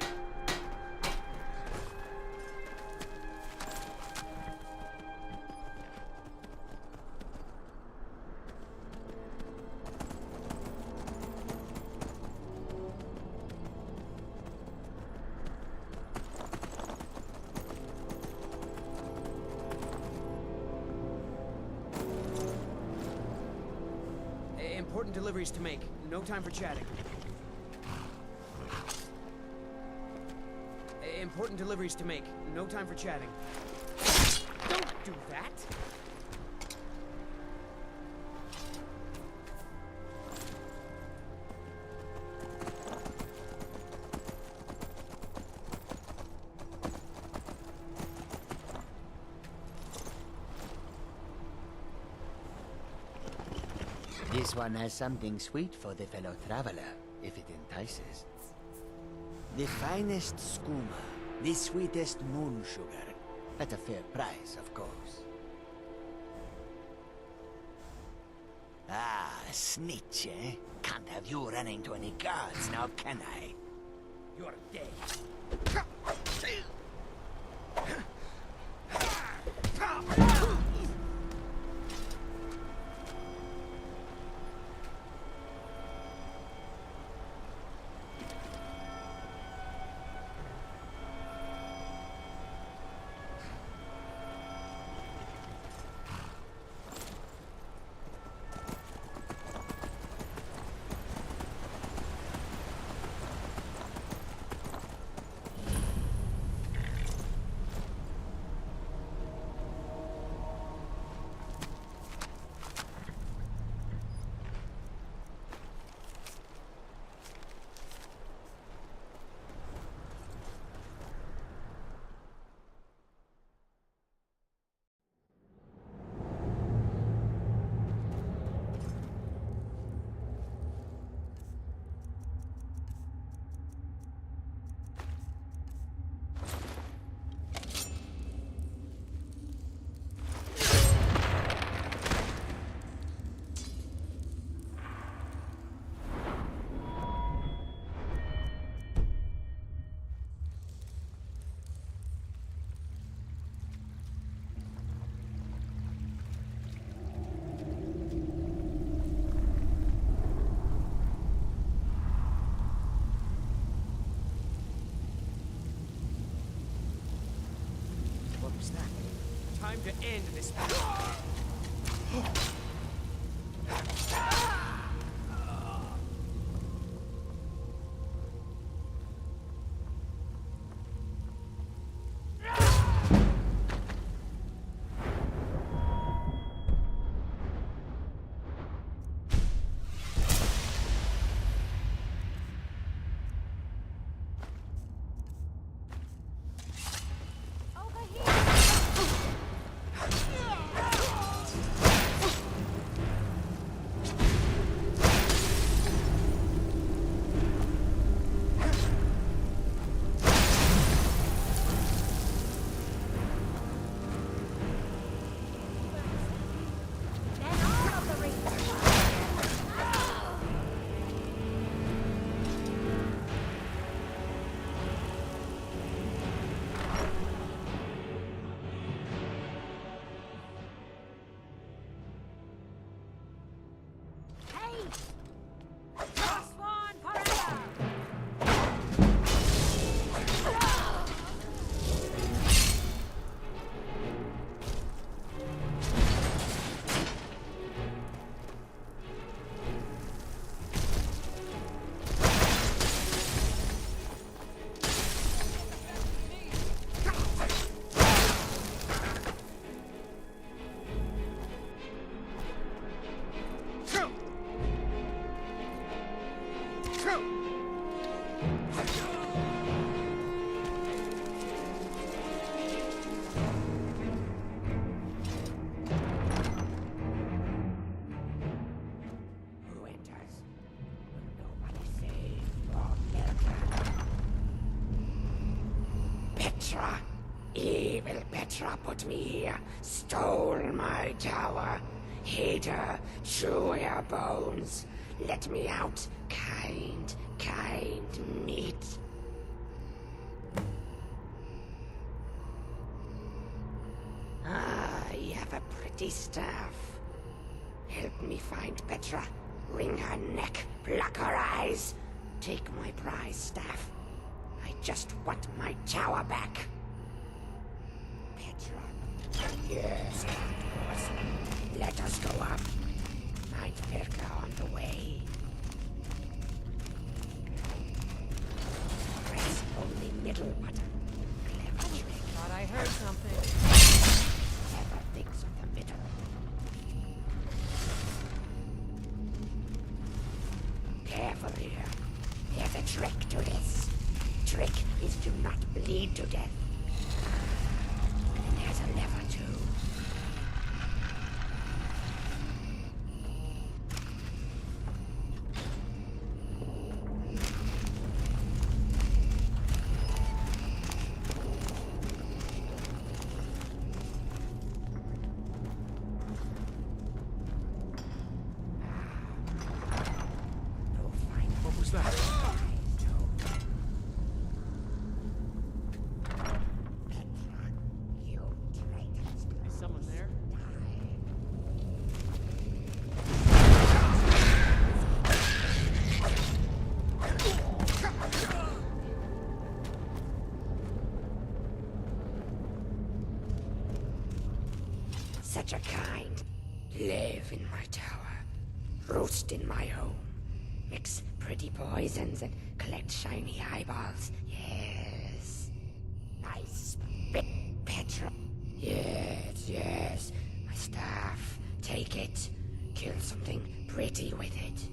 Important deliveries to make. No time for chatting. Important deliveries to make. No time for chatting. Don't do that! This one has something sweet for the fellow traveler, if it entices. The finest skooma, the sweetest moon sugar, at a fair price, of course. Ah, snitch, eh? Can't have you running to any guards now, can I? You're dead. Time to end this. Petra. Evil Petra put me here, stole my tower, hid her, chew her bones. Let me out, kind meat. Ah, you have a pretty staff. Help me find Petra. Wring her neck, pluck her eyes. Take my prize staff. I just want my tower back. Petra. Yes, boss. Let us go up. Find Perka on the way. Press only middle button. Clever trick. Thought I heard something. Never thinks of the middle. Careful here. There's a trick to this. Trick is to not bleed to death. And there's a lever too. What was that? Is someone there? Such a kind. Live in my tower. Roost in my home. Mix pretty poisons and collect shiny eyeballs. Yes. Nice bit, Petra. Yes. My staff. Take it. Kill something pretty with it.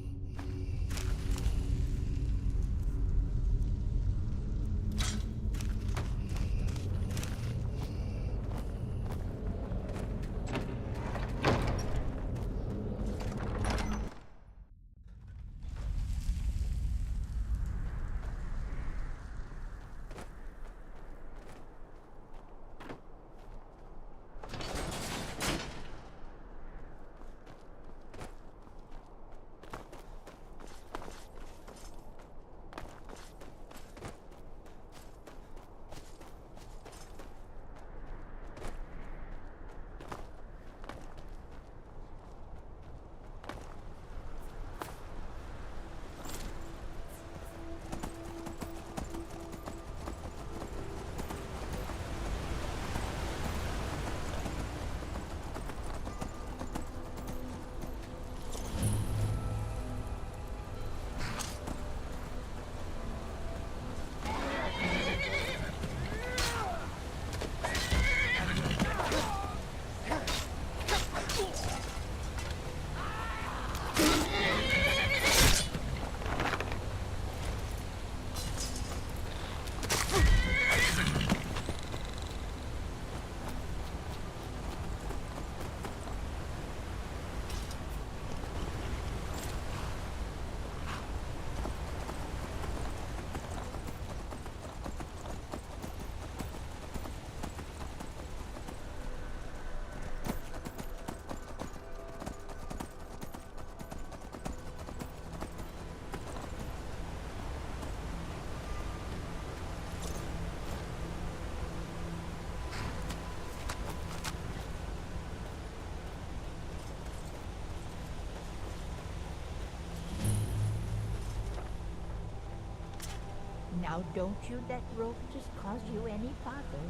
Now don't you let roaches cause you any bother.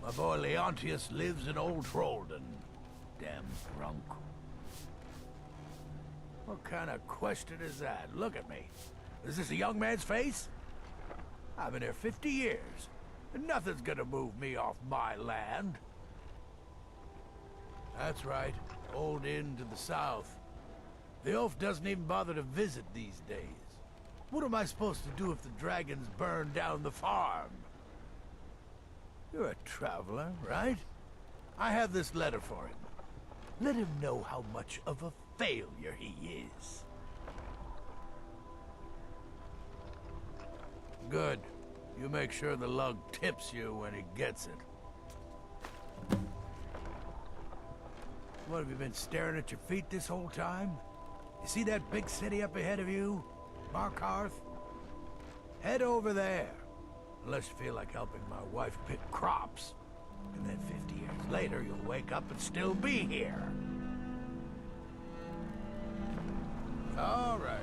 My boy Leontius lives in Old Trollden. Damn drunk. What kind of question is that? Look at me. Is this a young man's face? I've been here 50 years, and nothing's gonna move me off my land. That's right. Old Inn to the south. The elf doesn't even bother to visit these days. What am I supposed to do if the dragons burn down the farm? You're a traveler, right? I have this letter for him. Let him know how much of a failure he is. Good. You make sure the lug tips you when he gets it. What, have you been staring at your feet this whole time? You see that big city up ahead of you? Markarth? Head over there. Unless you feel like helping my wife pick crops. And then 50 years later, you'll wake up and still be here. All right.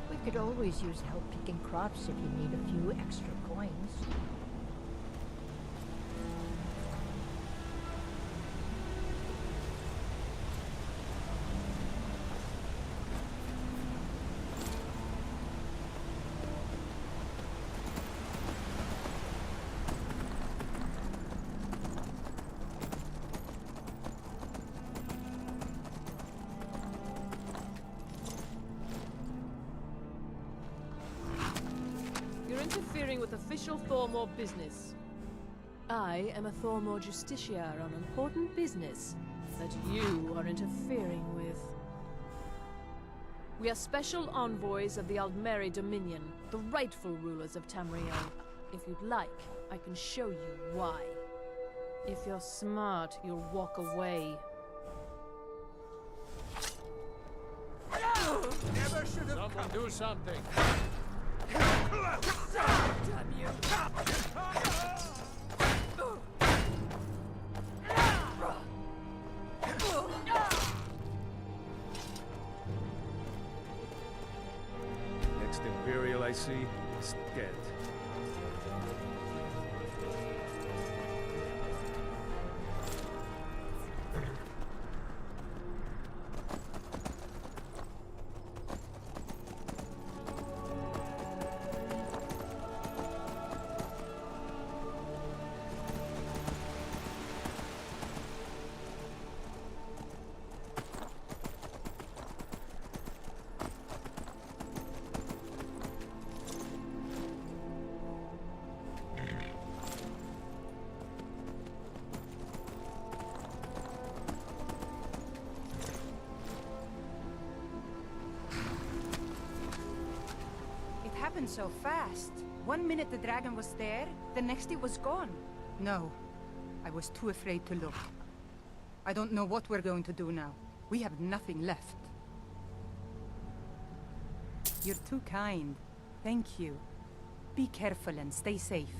We could always use help picking crops if you need a few extra coins. You're interfering with official Thormore business. I am a Thormore justiciar on important business that you are interfering with. We are special envoys of the Aldmeri Dominion, the rightful rulers of Tamriel. If you'd like, I can show you why. If you're smart, you'll walk away. Never should have Someone do something. Damn you! Next Imperial I see is dead. Happened so fast. 1 minute the dragon was there, the next it was gone. No, I was too afraid to look. I don't know what we're going to do now. We have nothing left. You're too kind. Thank you. Be careful and stay safe.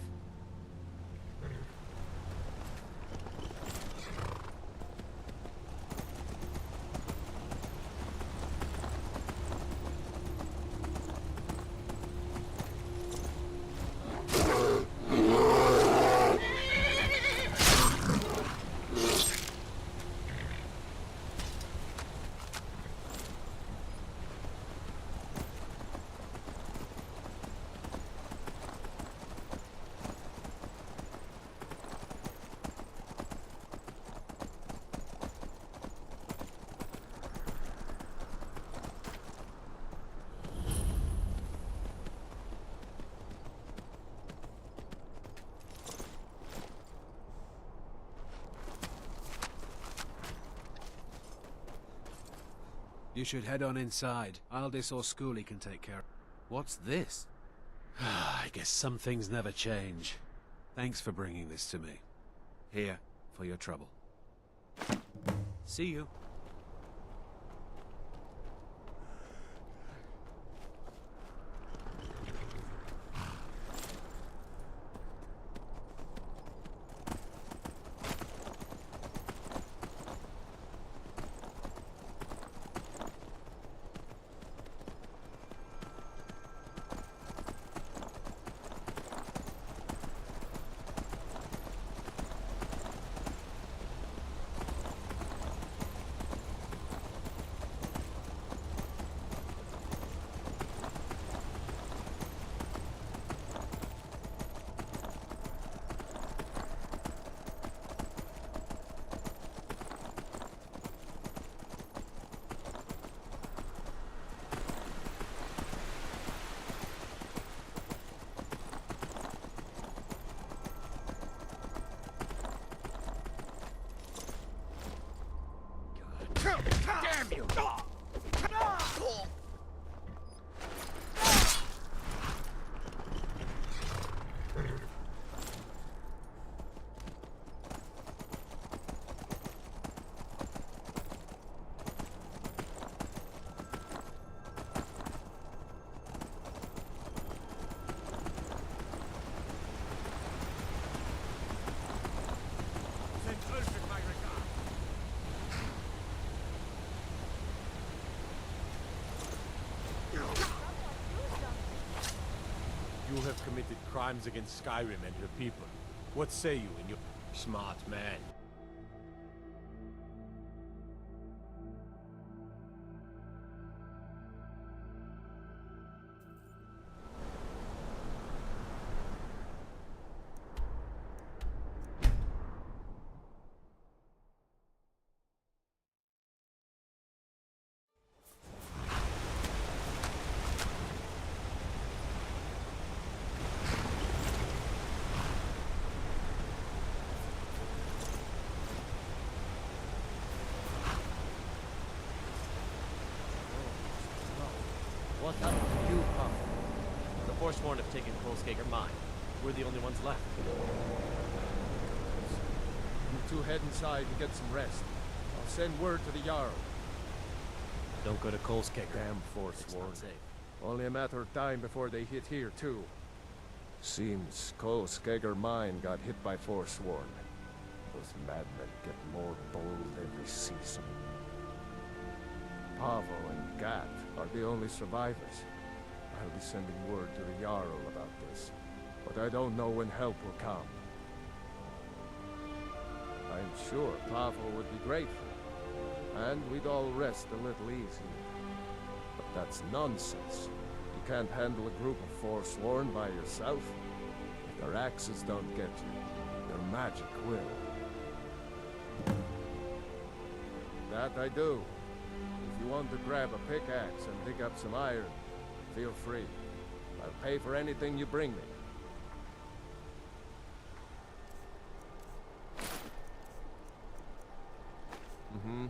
You should head on inside. Aldis or Schooley can take care of. What's this? I guess some things never change. Thanks for bringing this to me. Here, for your trouble. See you. You have committed crimes against Skyrim and her people. What say you in your... Smart man. What happened to you, Puff? The Forsworn have taken Kolskager mine. We're the only ones left. You two head inside and get some rest. I'll send word to the Jarl. Don't go to Kolskager. Damn Forsworn. Only a matter of time before they hit here, too. Seems Kolskager mine got hit by Forsworn. Those madmen get more bold every season. Pavo and Gat are the only survivors. I'll be sending word to the Jarl about this, but I don't know when help will come. I'm sure Pavo would be grateful, and we'd all rest a little easier. But that's nonsense. You can't handle a group of Forsworn by yourself. If their axes don't get you, their magic will. That I do. If you want to grab a pickaxe and dig up some iron, feel free. I'll pay for anything you bring me. Mm-hmm.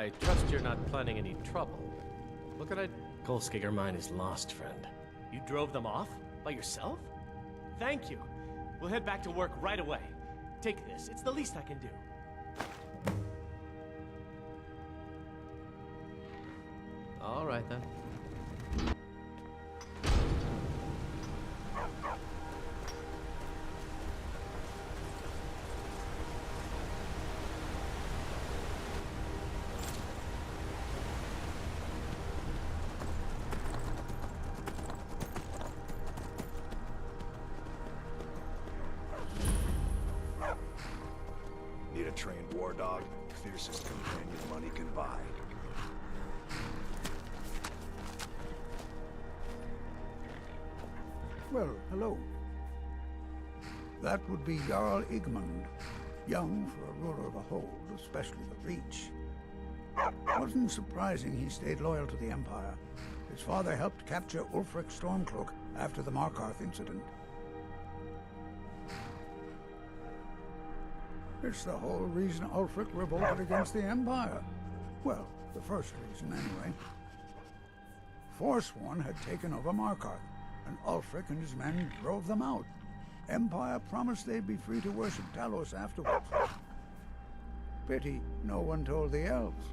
I trust you're not planning any trouble. Look at it. Kolskiger mine is lost, friend. You drove them off? By yourself? Thank you. We'll head back to work right away. Take this. It's the least I can do. All right, then. Need a trained war dog? Fiercest companion money can buy. Well, hello. That would be Jarl Igmund. Young for a ruler of a hold, especially the Reach. Wasn't surprising he stayed loyal to the Empire. His father helped capture Ulfric Stormcloak after the Markarth incident. It's the whole reason Ulfric revolted against the Empire. Well, the first reason, anyway. Forsworn had taken over Markarth, and Ulfric and his men drove them out. Empire promised they'd be free to worship Talos afterwards. Pity no one told the elves.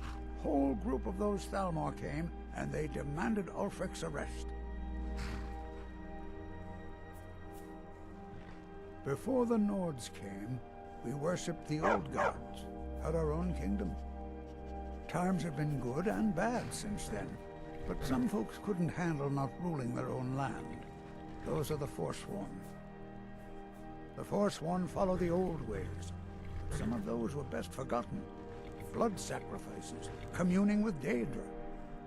Whole group of those Thalmor came, and they demanded Ulfric's arrest. Before the Nords came, we worshipped the old gods, had our own kingdom. Times have been good and bad since then, but some folks couldn't handle not ruling their own land. Those are the Forsworn. The Forsworn follow the old ways. Some of those were best forgotten. Blood sacrifices, communing with Daedra.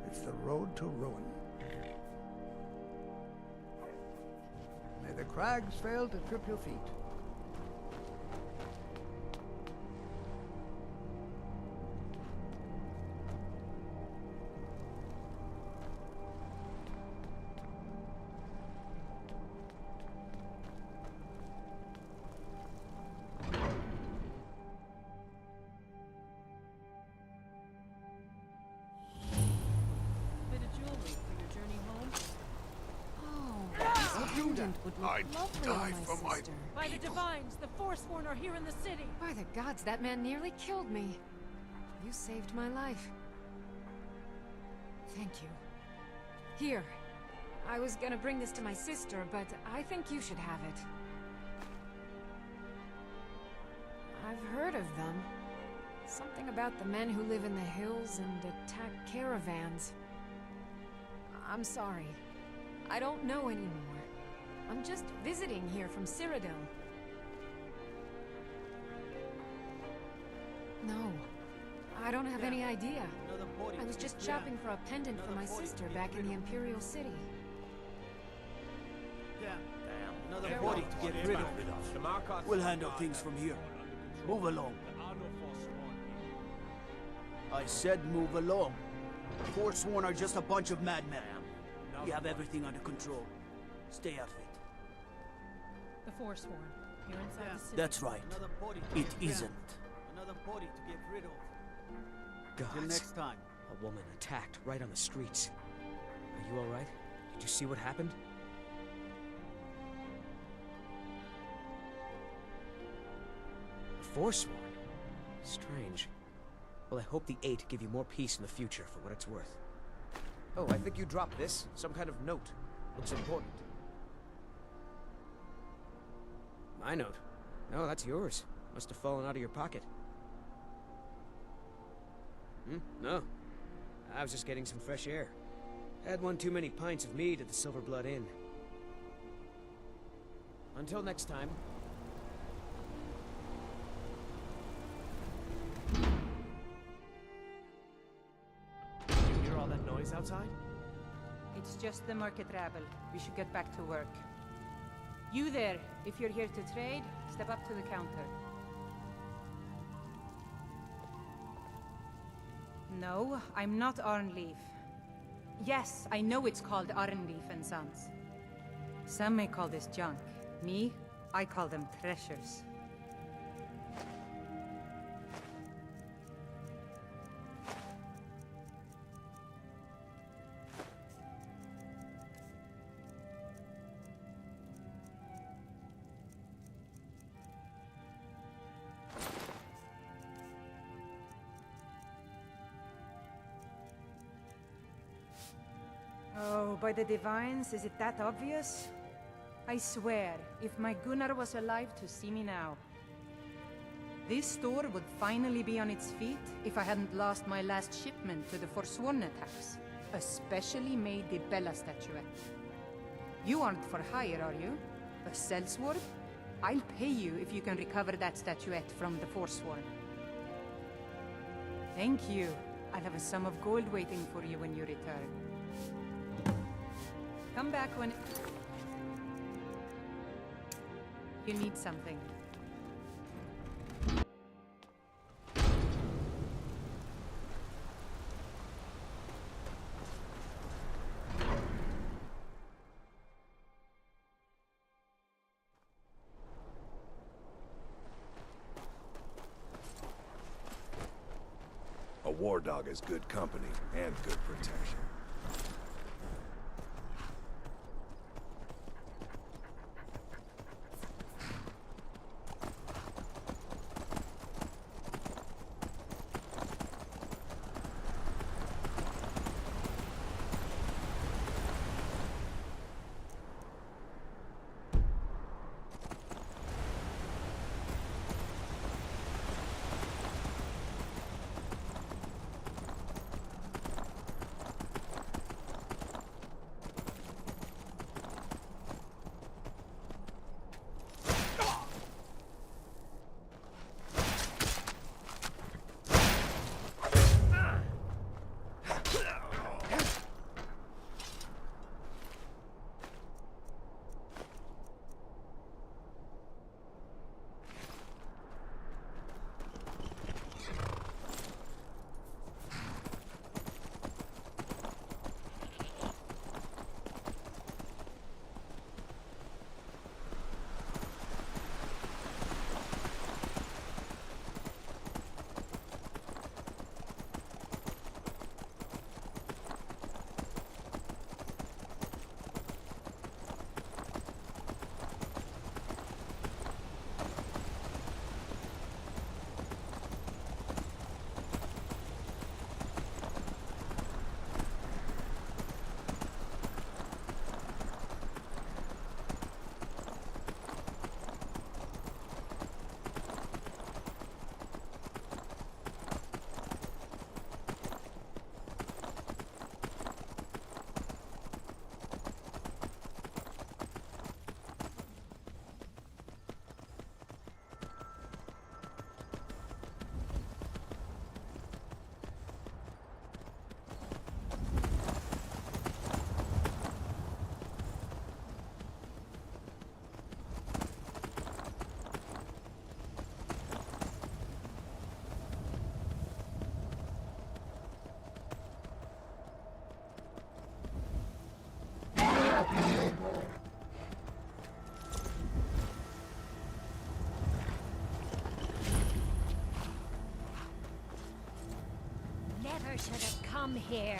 It's the road to ruin. May the crags fail to trip your feet. Would look lovely on my sister. By the divines, the Forsworn are here in the city. By the gods, that man nearly killed me. You saved my life. Thank you. Here. I was gonna bring this to my sister, but I think you should have it. I've heard of them. Something about the men who live in the hills and attack caravans. I'm sorry. I don't know anymore. I'm just visiting here from Cyrodiil. No, I don't have any idea. I was just shopping for a pendant for my sister back in the Imperial City. Another body to get rid of. We'll handle things from here. Move along. I said move along. Forsworn are just a bunch of madmen. We have everything under control. Stay out of it. The Forsworn. Here inside the city. That's right. It isn't. Another body to get rid of. Gods. Till next time. A woman attacked right on the streets. Are you alright? Did you see what happened? Forsworn? Strange. Well, I hope the Eight give you more peace in the future for what it's worth. Oh, I think you dropped this. Some kind of note. Looks important. My note? No, that's yours. Must have fallen out of your pocket. No. I was just getting some fresh air. Had one too many pints of mead at the Silver Blood Inn. Until next time. Did you hear all that noise outside? It's just the market rabble. We should get back to work. You there, if you're here to trade, step up to the counter. No, I'm not Arnleif. Yes, I know it's called Arnleif and Sons. Some may call this junk. Me, I call them treasures. Oh, by the divines, is it that obvious? I swear, if my Gunnar was alive to see me now. This store would finally be on its feet if I hadn't lost my last shipment to the Forsworn attacks. A specially made Dibella statuette. You aren't for hire, are you? A sellsword? I'll pay you if you can recover that statuette from the Forsworn. Thank you. I'll have a sum of gold waiting for you when you return. Come back when you need something. A war dog is good company and good protection. Never should have come here.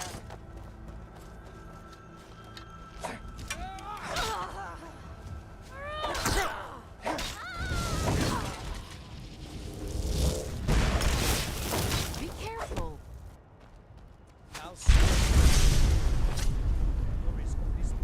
Be careful. I'll see. Your risk is dead.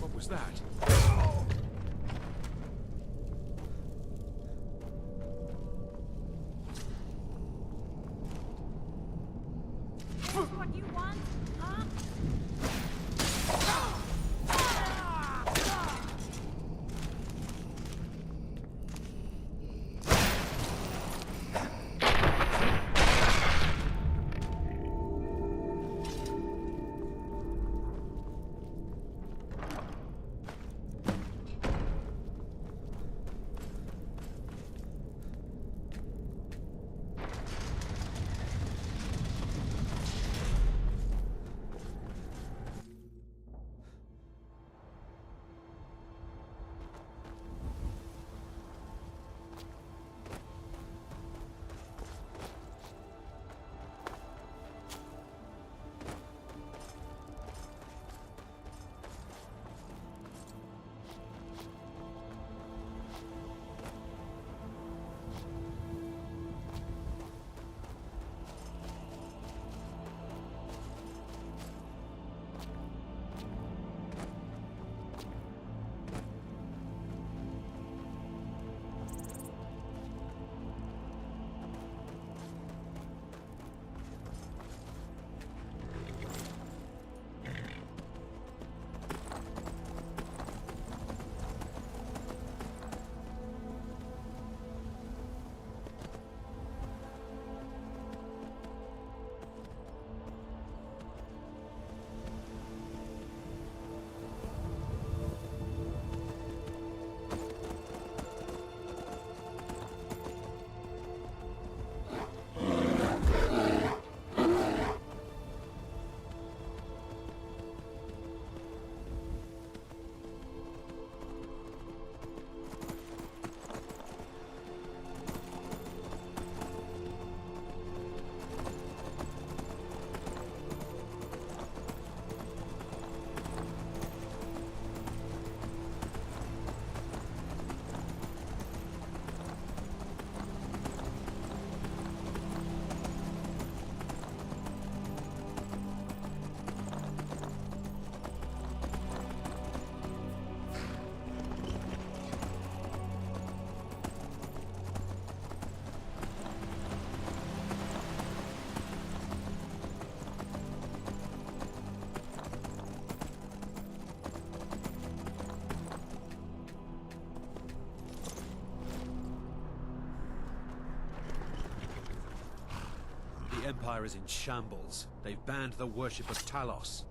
What was that? What you want, huh? Empire is in shambles. They've banned the worship of Talos.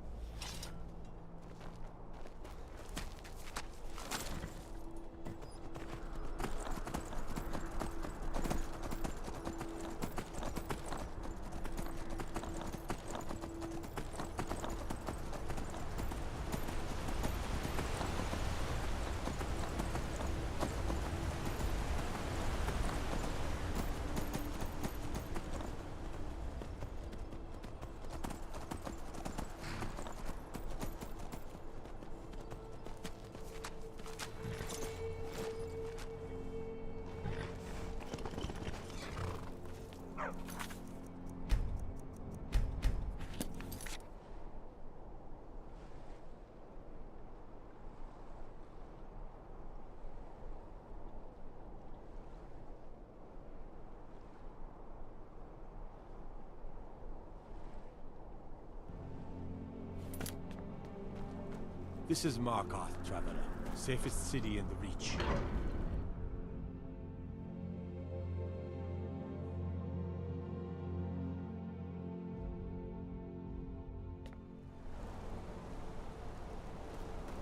This is Markarth, Traveler. Safest city in the Reach.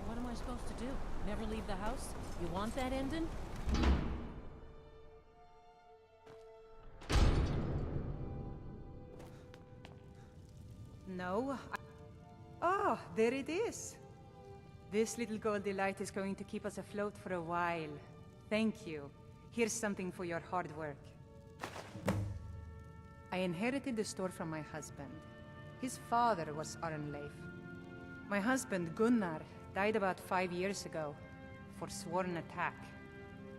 What am I supposed to do? Never leave the house? You want that ending? No. Oh, there it is. This little goldy light is going to keep us afloat for a while. Thank you. Here's something for your hard work. I inherited the store from my husband. His father was Arnleif. My husband, Gunnar, died about 5 years ago. Forsworn attack.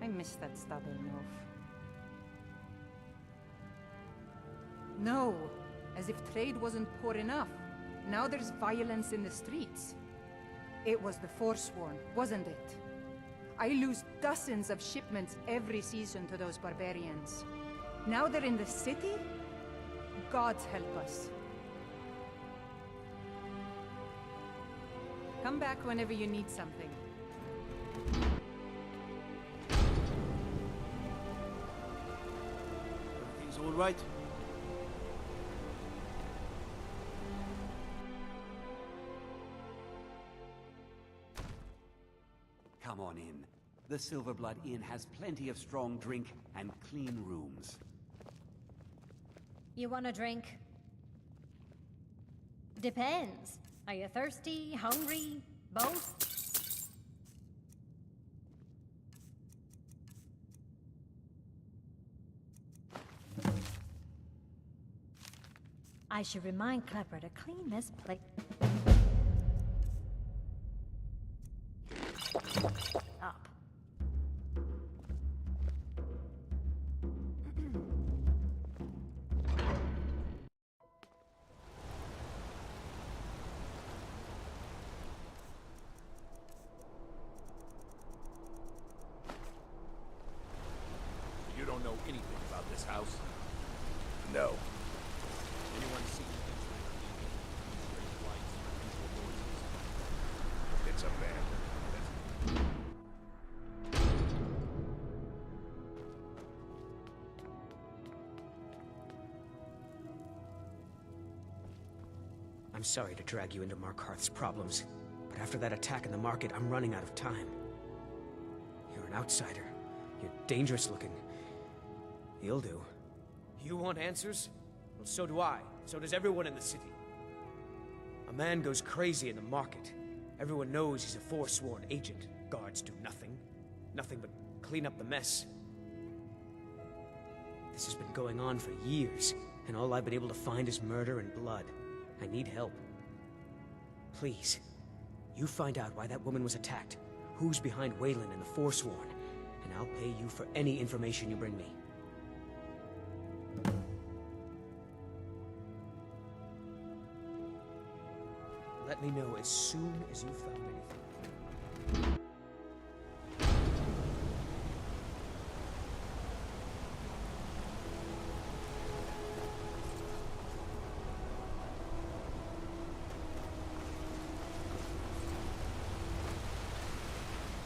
I miss that stubborn oaf. No, as if trade wasn't poor enough. Now there's violence in the streets. It was the Forsworn, wasn't it? I lose dozens of shipments every season to those barbarians. Now they're in the city? Gods help us. Come back whenever you need something. Everything's all right? Come on in. The Silverblood Inn has plenty of strong drink and clean rooms. You want a drink? Depends. Are you thirsty, hungry, both? I should remind Klepper to clean this plate. Up. You don't know anything about this house? No. Anyone see It's abandoned. I'm sorry to drag you into Markarth's problems, but after that attack in the market, I'm running out of time. You're an outsider. You're dangerous looking. You'll do. You want answers? Well, so do I. So does everyone in the city. A man goes crazy in the market. Everyone knows he's a forsworn agent. Guards do nothing. Nothing but clean up the mess. This has been going on for years, and all I've been able to find is murder and blood. I need help. Please, you find out why that woman was attacked, who's behind Wayland and the Forsworn, and I'll pay you for any information you bring me. Let me know as soon as you found anything.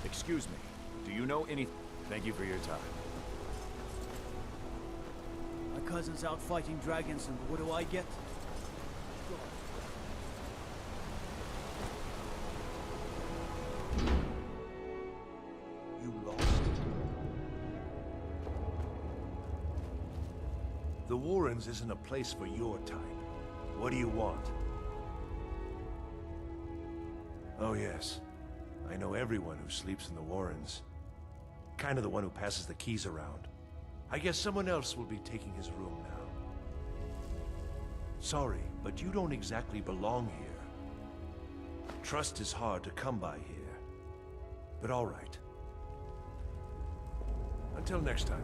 Excuse me. Do you know any... Thank you for your time. I cousins out fighting dragons, and what do I get? You lost? The Warrens isn't a place for your type. What do you want? Oh yes. I know everyone who sleeps in the Warrens. Kind of the one who passes the keys around. I guess someone else will be taking his room now. Sorry, but you don't exactly belong here. Trust is hard to come by here. But all right. Until next time.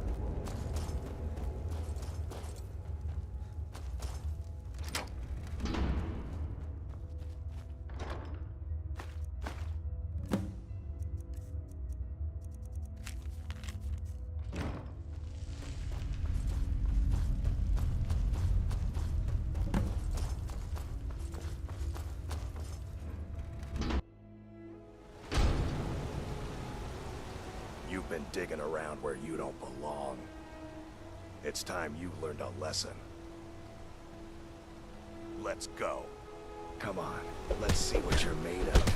You've been digging around where you don't belong. It's time you learned a lesson. Let's go. Come on, let's see what you're made of.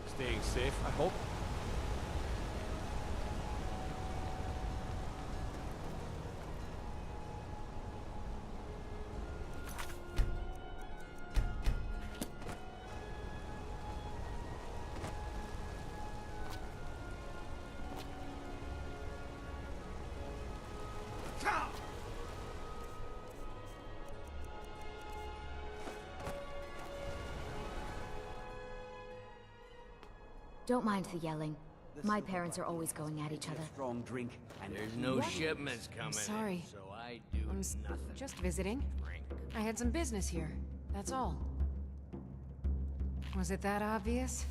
Staying safe, I hope. Don't mind the yelling. My parents are always going at each other. Strong drink, and There's no What? shipments coming I'm sorry. in, so I do I'm nothing. just visiting. I had some business here. That's all. Was it that obvious?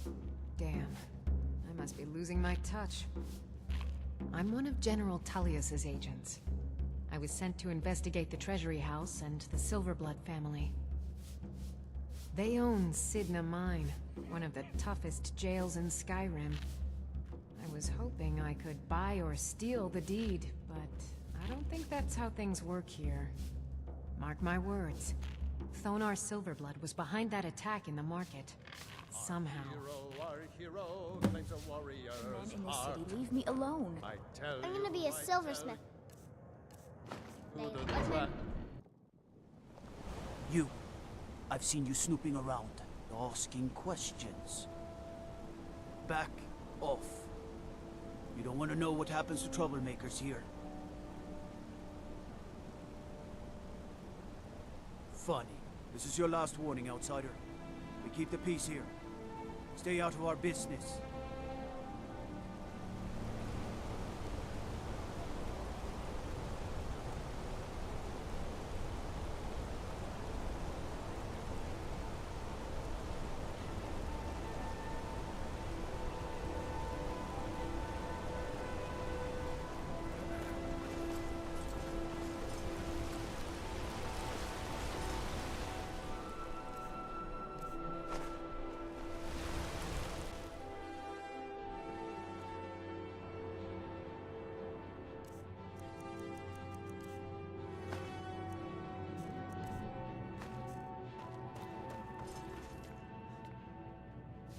Damn. I must be losing my touch. I'm one of General Tullius's agents. I was sent to investigate the Treasury House and the Silverblood family. They own Sidna Mine, one of the toughest jails in Skyrim. I was hoping I could buy or steal the deed, but I don't think that's how things work here. Mark my words. Thonar Silverblood was behind that attack in the market. Somehow. Our hero claims a warrior's Men in this heart. city, leave me alone. I tell I'm you, gonna be a I silversmith. tell Name, what's name? You. I've seen you snooping around, asking questions. Back off. You don't want to know what happens to troublemakers here. Funny. This is your last warning, outsider. We keep the peace here. Stay out of our business.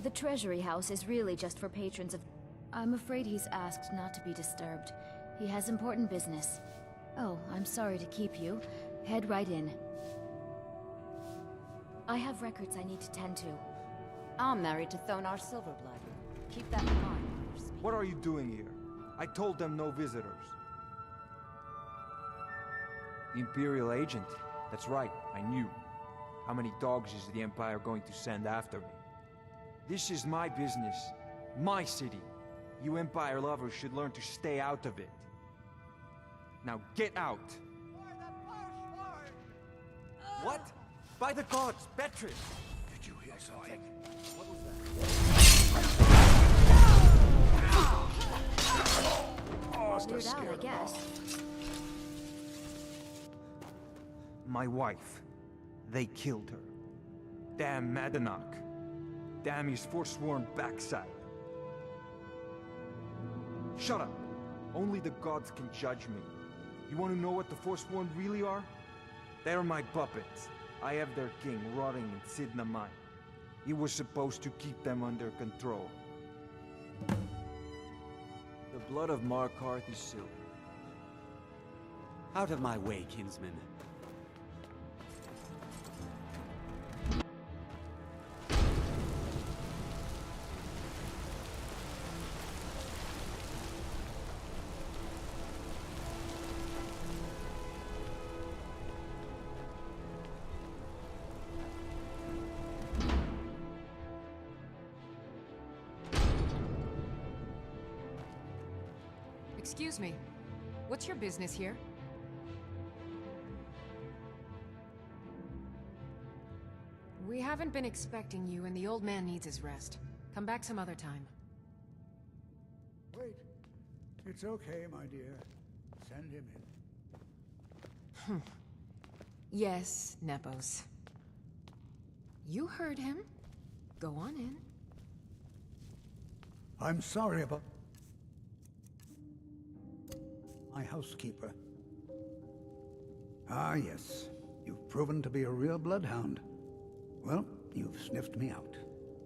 The treasury house is really just for patrons of... I'm afraid he's asked not to be disturbed. He has important business. Oh, I'm sorry to keep you. Head right in. I have records I need to tend to. I'm married to Thonar Silverblood. Keep that in mind. What are you doing here? I told them no visitors. The Imperial agent. That's right, I knew. How many dogs is the Empire going to send after me? This is my business. My city. You Empire lovers should learn to stay out of it. Now get out! What? By the gods, Beatrice! Did you hear something? What was that? Weird out, I guess. My wife. They killed her. Damn Madanach. Damn his forsworn backside. Shut up! Only the gods can judge me. You want to know what the Forsworn really are? They're my puppets. I have their king rotting in Sidna Mine. He was supposed to keep them under control. The blood of Markarth is silver. Out of my way, kinsman. Excuse me. What's your business here? We haven't been expecting you, and the old man needs his rest. Come back some other time. Wait. It's okay, my dear. Send him in. Yes, Nepos. You heard him. Go on in. I'm sorry about... my housekeeper. Ah, yes. You've proven to be a real bloodhound. Well, you've sniffed me out.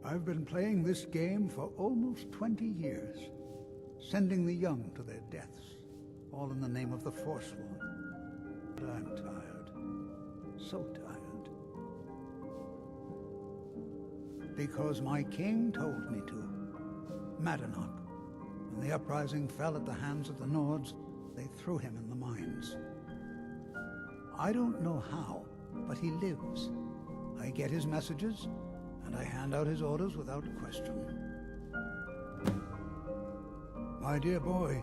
I've been playing this game for almost 20 years, sending the young to their deaths, all in the name of the Forsworn. But I'm tired. So tired. Because my king told me to. Madanach. When the uprising fell at the hands of the Nords, they threw him in the mines. I don't know how, but he lives. I get his messages, and I hand out his orders without question. My dear boy,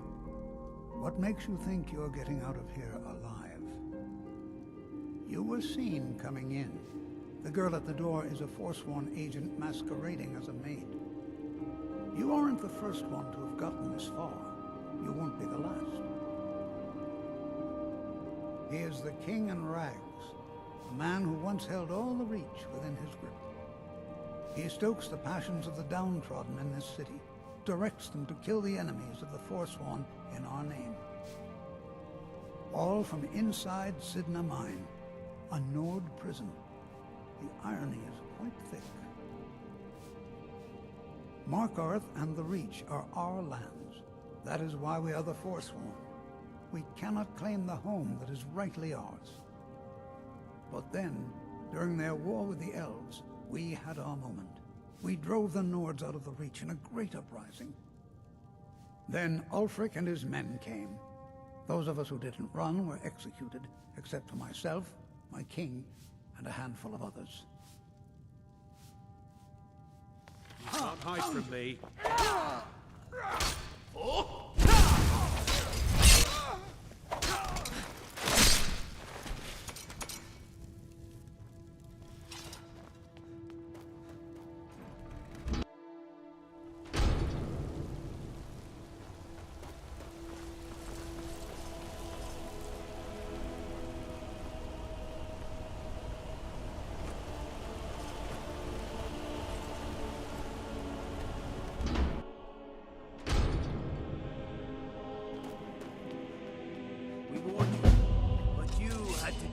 what makes you think you're getting out of here alive? You were seen coming in. The girl at the door is a Forsworn agent masquerading as a maid. You aren't the first one to have gotten this far. You won't be the last. He is the King in Rags, a man who once held all the Reach within his grip. He stokes the passions of the downtrodden in this city, directs them to kill the enemies of the Forsworn in our name. All from inside Sidna Mine, a Nord prison. The irony is quite thick. Markarth and the Reach are our lands. That is why we are the Forsworn. We cannot claim the home that is rightly ours. But then, during their war with the Elves, we had our moment. We drove the Nords out of the Reach in a great uprising. Then Ulfric and his men came. Those of us who didn't run were executed, except for myself, my king, and a handful of others. You can't hide from me.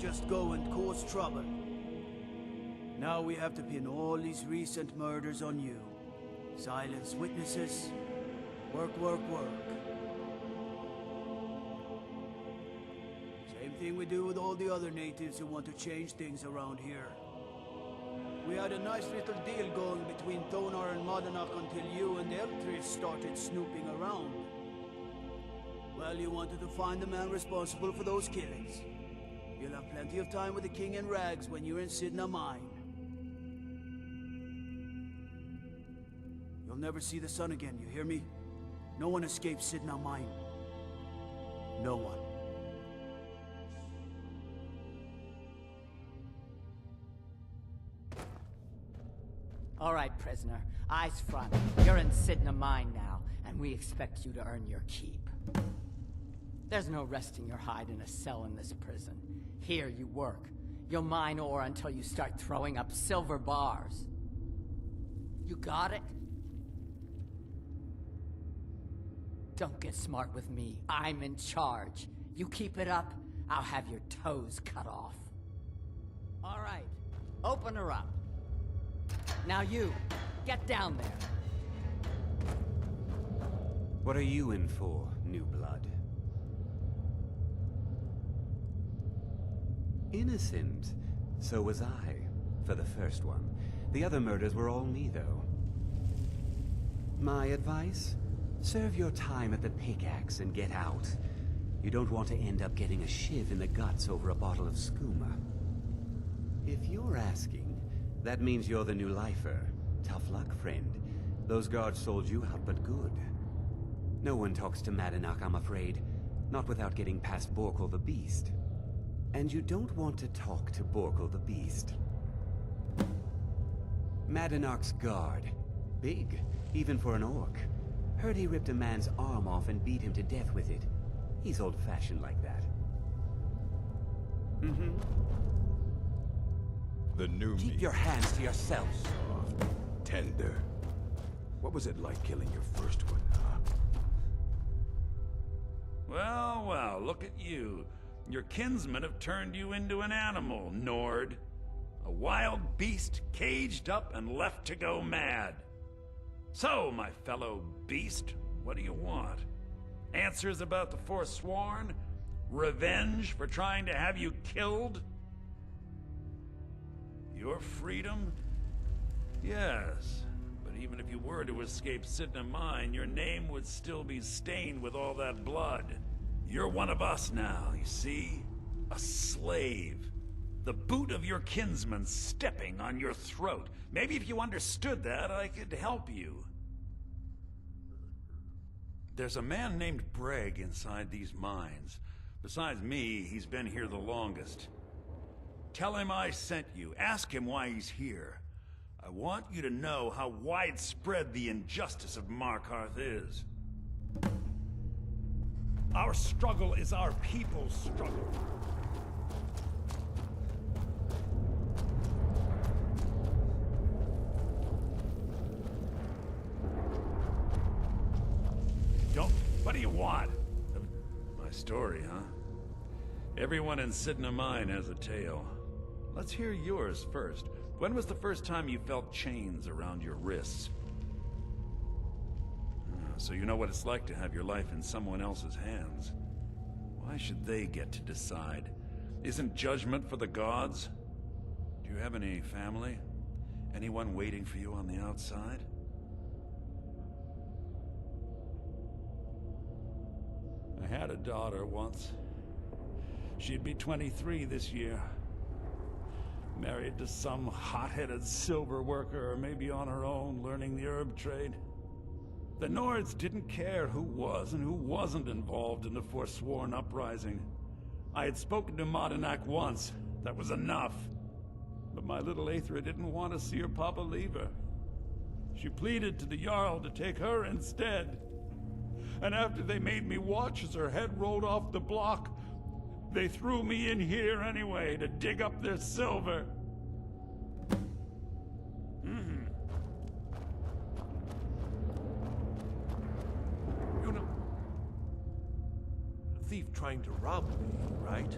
Just go and cause trouble. Now we have to pin all these recent murders on you. Silence witnesses. Work, work, work. Same thing we do with all the other natives who want to change things around here. We had a nice little deal going between Thonar and Modanach until you and Eltris started snooping around. Well, you wanted to find the man responsible for those killings. You'll have plenty of time with the king in rags when you're in Sidna Mine. You'll never see the sun again, you hear me? No one escapes Sidna Mine. No one. All right, prisoner. Eyes front. You're in Sidna Mine now, and we expect you to earn your keep. There's no resting your hide in a cell in this prison. Here you work. You'll mine ore until you start throwing up silver bars. You got it? Don't get smart with me. I'm in charge. You keep it up, I'll have your toes cut off. All right, open her up. Now you, get down there. What are you in for, new blood? Innocent. So was I, for the first one. The other murders were all me, though. My advice? Serve your time at the pickaxe and get out. You don't want to end up getting a shiv in the guts over a bottle of skooma. If you're asking, that means you're the new lifer. Tough luck, friend. Those guards sold you out, but good. No one talks to Modanach, I'm afraid. Not without getting past Borkul the Beast. And you don't want to talk to Borkul the Beast. Modanach's guard. Big, even for an orc. Heard he ripped a man's arm off and beat him to death with it. He's old-fashioned like that. Mm-hmm. The new Keep your hands to yourself. Soft, tender. What was it like killing your first one, huh? Well, well, look at you. Your kinsmen have turned you into an animal, Nord. A wild beast caged up and left to go mad. So, my fellow beast, what do you want? Answers about the Forsworn? Revenge for trying to have you killed? Your freedom? Yes. But even if you were to escape Sidna Mine, your name would still be stained with all that blood. You're one of us now, you see? A slave. The boot of your kinsman stepping on your throat. Maybe if you understood that, I could help you. There's a man named Breg inside these mines. Besides me, he's been here the longest. Tell him I sent you. Ask him why he's here. I want you to know how widespread the injustice of Markarth is. Our struggle is our people's struggle. What do you want? My story, huh? Everyone in Sidna Mine has a tale. Let's hear yours first. When was the first time you felt chains around your wrists? So you know what it's like to have your life in someone else's hands. Why should they get to decide? Isn't judgment for the gods? Do you have any family? Anyone waiting for you on the outside? I had a daughter once. She'd be 23 this year. Married to some hot-headed silver worker, or maybe on her own, learning the herb trade. The Nords didn't care who was and who wasn't involved in the Forsworn uprising. I had spoken to Modanach once. That was enough. But my little Aethra didn't want to see her papa leave her. She pleaded to the Jarl to take her instead. And after they made me watch as her head rolled off the block, they threw me in here anyway to dig up their silver. You know, a thief trying to rob me, right?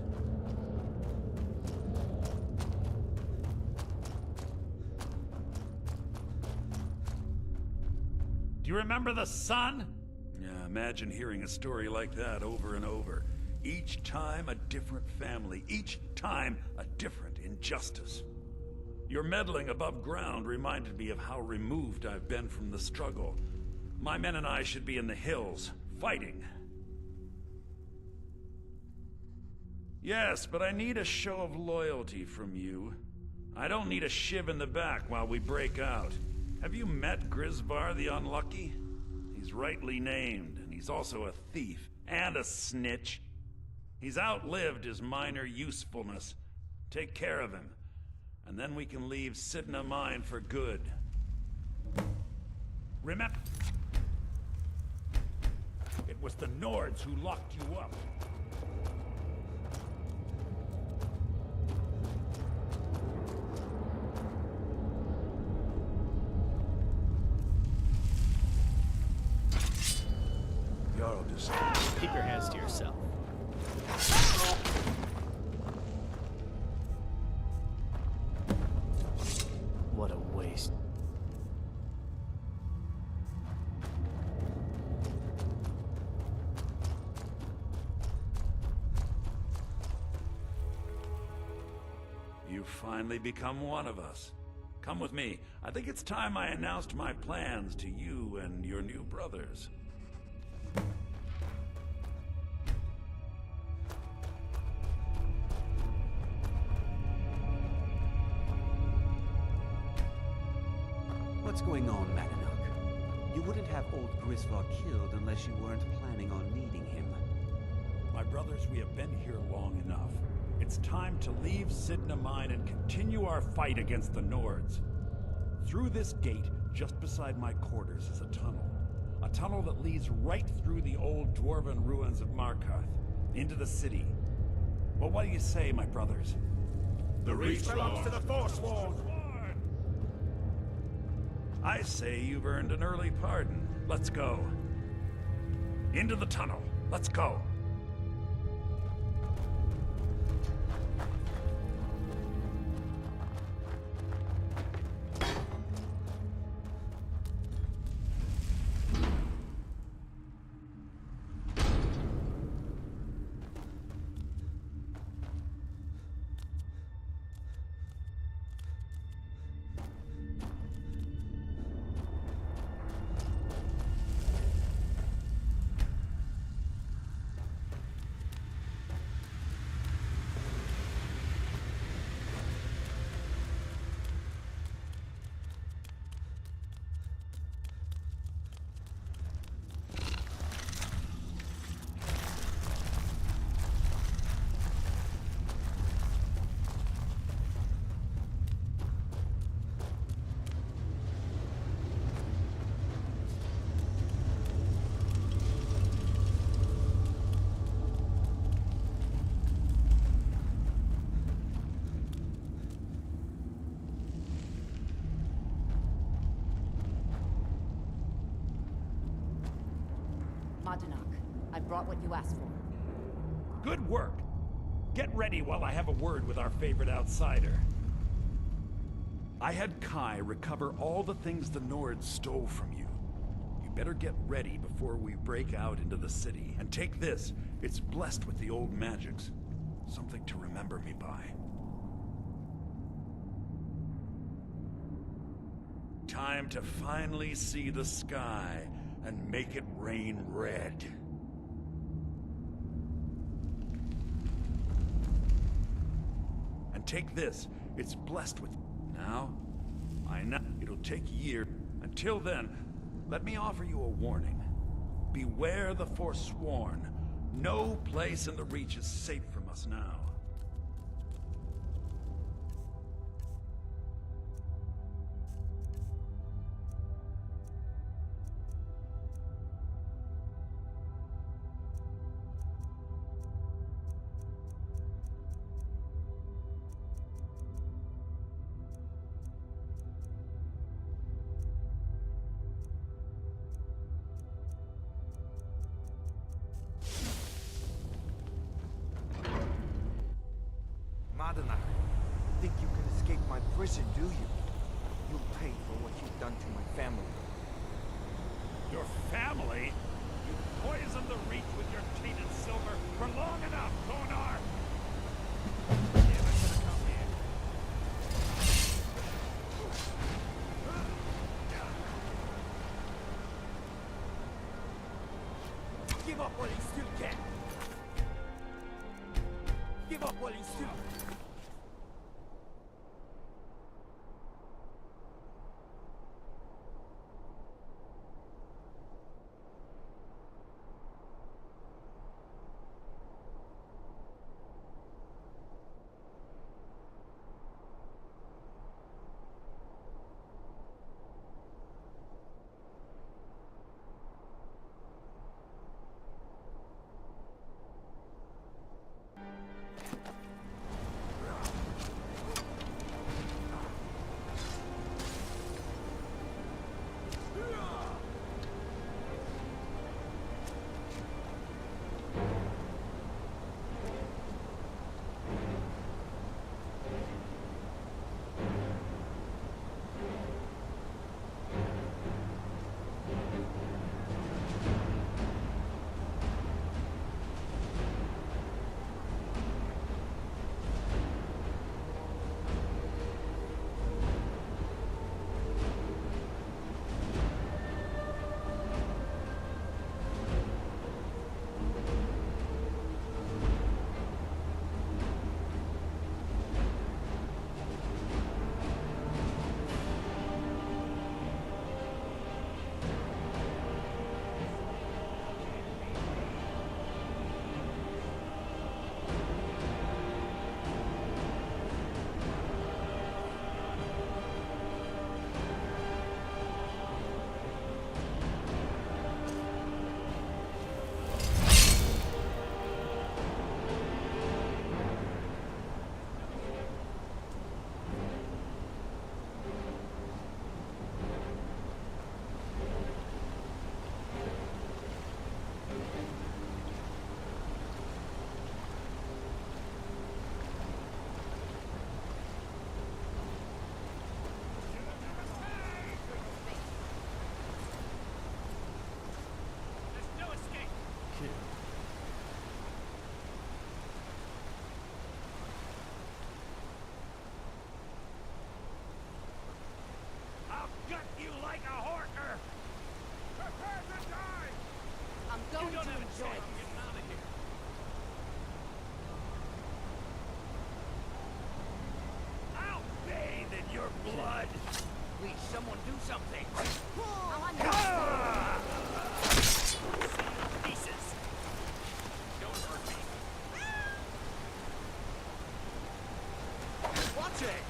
You remember the sun? Yeah, imagine hearing a story like that over and over. Each time a different family, each time a different injustice. Your meddling above ground reminded me of how removed I've been from the struggle. My men and I should be in the hills, fighting. Yes, but I need a show of loyalty from you. I don't need a shiv in the back while we break out. Have you met Grisvar the Unlucky? He's rightly named, and he's also a thief and a snitch. He's outlived his minor usefulness. Take care of him, and then we can leave Sidna Mine for good. Remember, it was the Nords who locked you up. Jarl just keep your hands to yourself. What a waste. You've finally become one of us. Come with me. I think it's time I announced my plans to you and your new brothers. What's going on, Madanuk? You wouldn't have old Grisvar killed unless you weren't planning on needing him. My brothers, we have been here long enough. It's time to leave Sidna Mine and continue our fight against the Nords. Through this gate, just beside my quarters, is a tunnel. A tunnel that leads right through the old dwarven ruins of Markarth, into the city. Well, what do you say, my brothers? The Reach belongs to the Forsworn! I say you've earned an early pardon. Let's go. Into the tunnel. Let's go. Madanuk, I brought what you asked for. Good work. Get ready while I have a word with our favorite outsider. I had Kai recover all the things the Nords stole from you. You better get ready before we break out into the city. And take this. It's blessed with the old magics. Something to remember me by. Time to finally see the sky and make it rain red. And take this. It's blessed with... Now, I know it'll take years. Until then, let me offer you a warning. Beware the Forsworn. No place in the Reach is safe from us now. Madanuk, think you can escape my prison, do you? You'll pay for what you've done to my family. Your family? You poisoned the Reach with your tainted silver for long enough, Tonar! Never should have come here. Give up while you still can. Give up while you still can. Going to enjoy it. I'll bathe in your blood! Please, someone do something. Pieces! Don't hurt me. Watch it!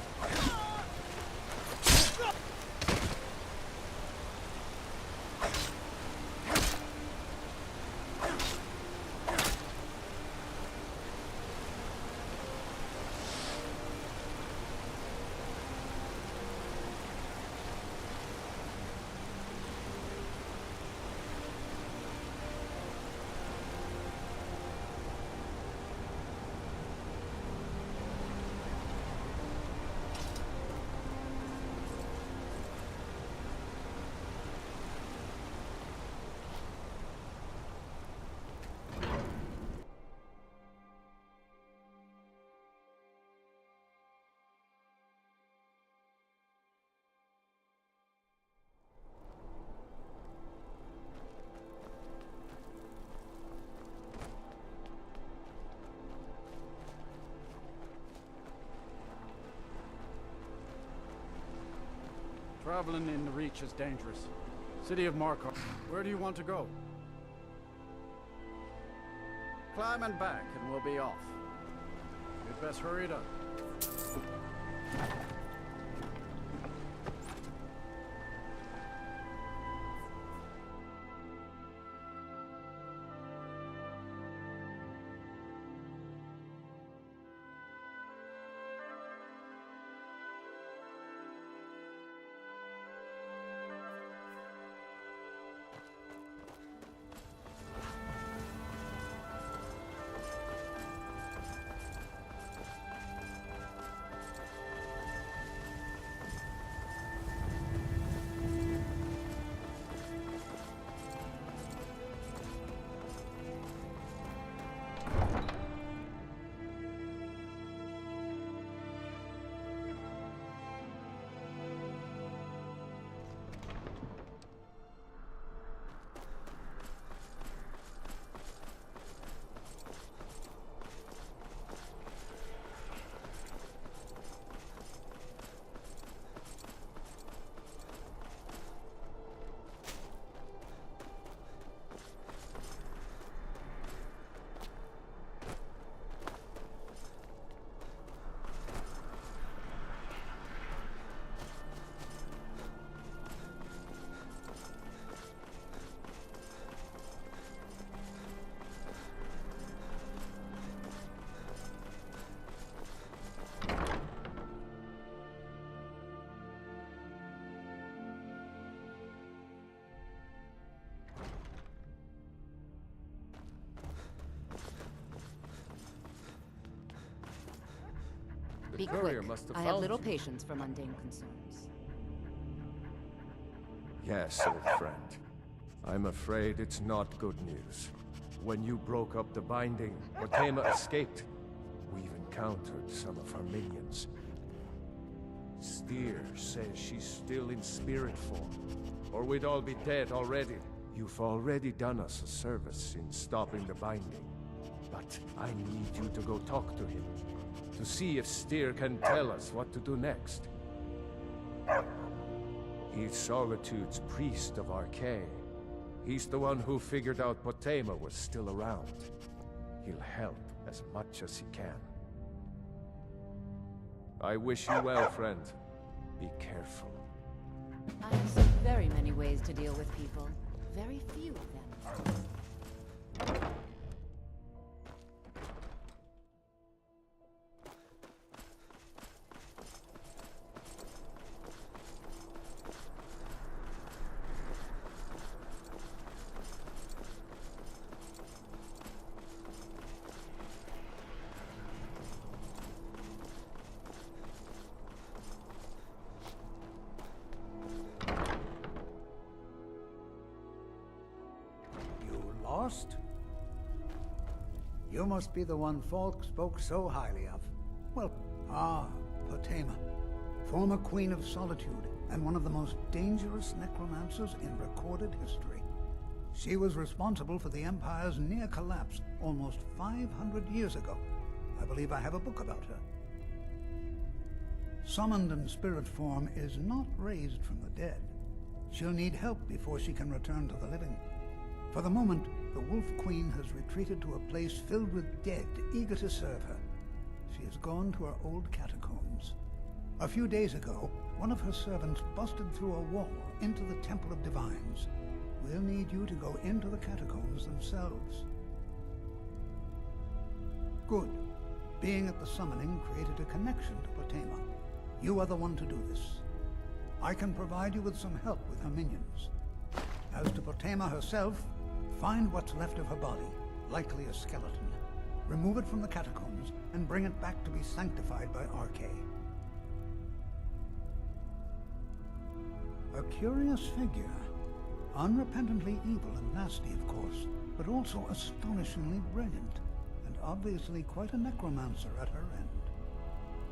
Traveling in the Reach is dangerous. City of Markarth. Where do you want to go? Climb and back and we'll be off. You'd best hurry it up. Be courier quick. must have I have found little you. patience for mundane concerns. Yes, old friend. I'm afraid it's not good news. When you broke up the binding, Potema escaped. We've encountered some of her minions. Steer says she's still in spirit form, or we'd all be dead already. You've already done us a service in stopping the binding, but I need you to go talk to him, to see if Steer can tell us what to do next. He's Solitude's priest of Archay. He's the one who figured out Potema was still around. He'll help as much as he can. I wish you well, friend. Be careful. I have so very many ways to deal with people. Very few of them. Lost? You must be the one Falk spoke so highly of. Well, Potema, former Queen of Solitude, and one of the most dangerous necromancers in recorded history. She was responsible for the Empire's near collapse almost 500 years ago. I believe I have a book about her. Summoned in spirit form is not raised from the dead. She'll need help before she can return to the living. For the moment, the Wolf Queen has retreated to a place filled with dead, eager to serve her. She has gone to her old catacombs. A few days ago, one of her servants busted through a wall into the Temple of Divines. We'll need you to go into the catacombs themselves. Good. Being at the summoning created a connection to Potema. You are the one to do this. I can provide you with some help with her minions. As to Potema herself, find what's left of her body, likely a skeleton. Remove it from the catacombs and bring it back to be sanctified by Archay. A curious figure. Unrepentantly evil and nasty, of course, but also astonishingly brilliant, and obviously quite a necromancer at her end.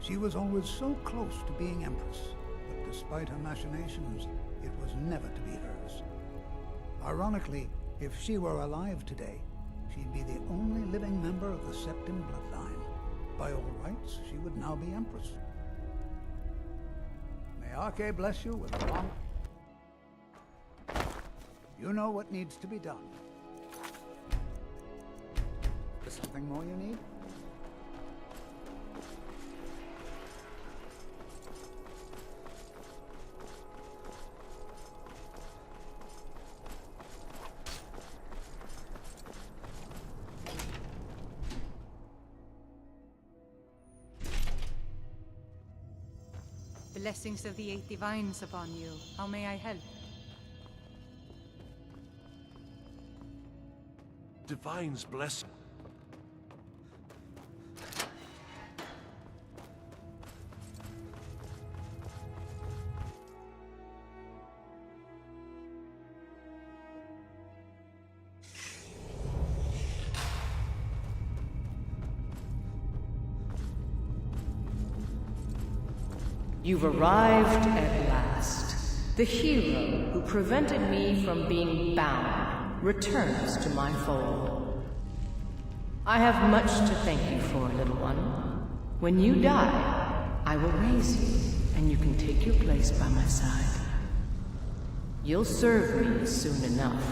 She was always so close to being Empress, but despite her machinations, it was never to be hers. Ironically, if she were alive today, she'd be the only living member of the Septim bloodline. By all rights, she would now be Empress. May Archay bless you with a long... You know what needs to be done. Is something more you need? Blessings of the Eight Divines upon you. How may I help? Divine's blessing. You've arrived at last. The hero who prevented me from being bound returns to my fold. I have much to thank you for, little one. When you die, I will raise you, and you can take your place by my side. You'll serve me soon enough.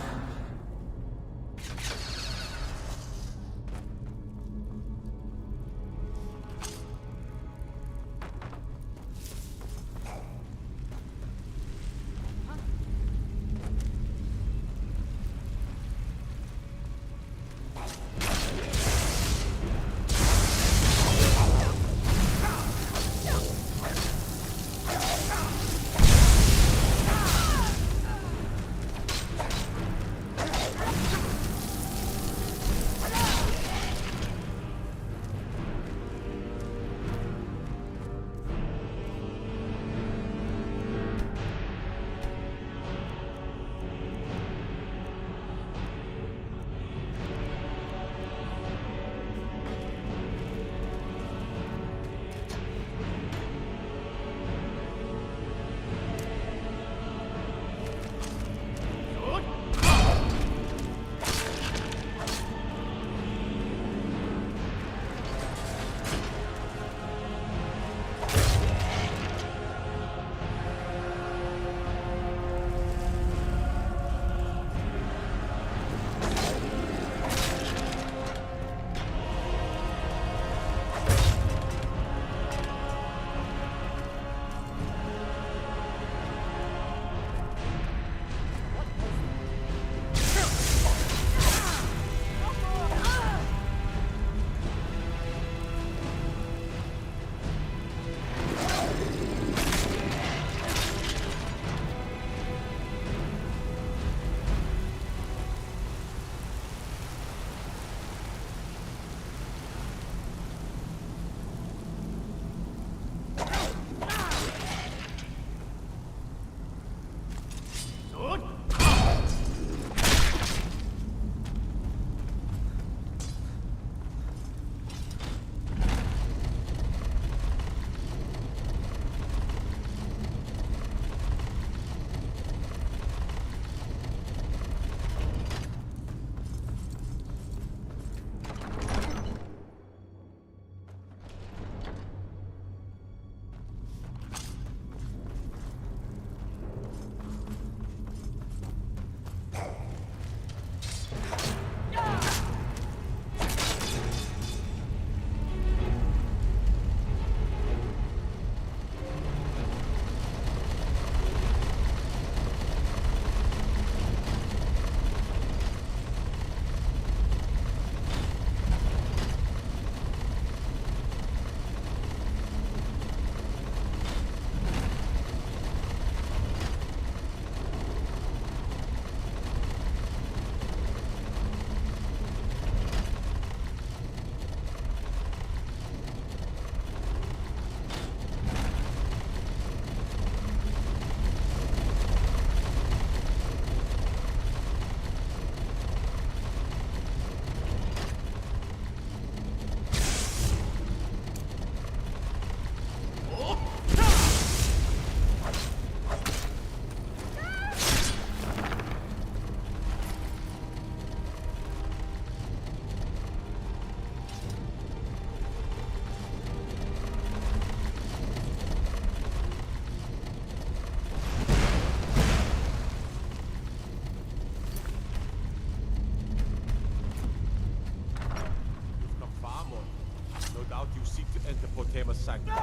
doubt you seek to enter Potema's sanctuary.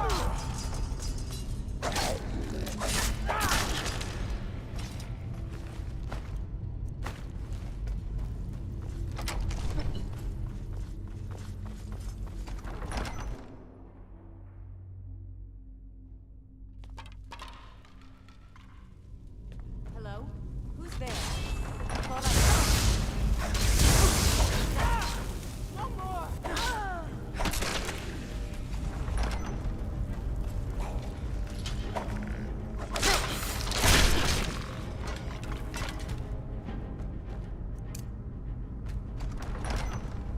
Hello? Who's there? No more!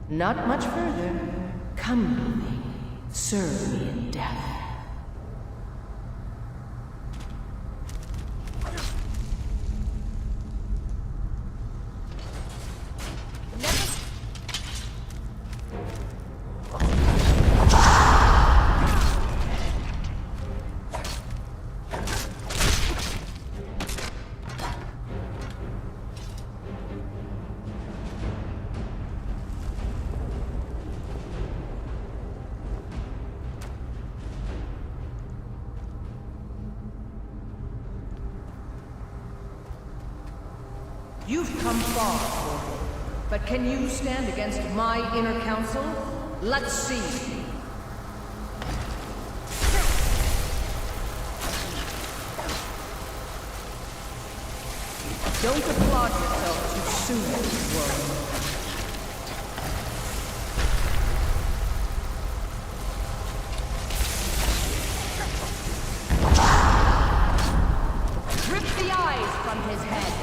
Not much further. Come with me. Serve me in death. You've come far, Warlord. But can you stand against my inner council? Let's see. Don't applaud yourself too soon, Warlord. Rip the eyes from his head.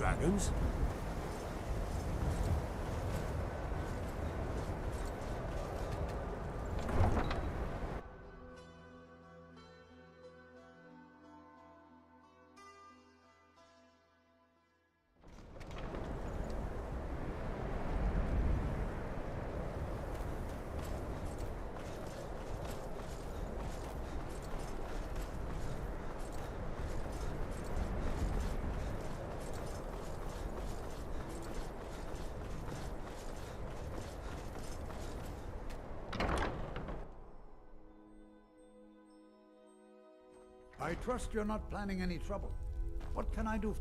Dragons? I trust you're not planning any trouble. What can I do?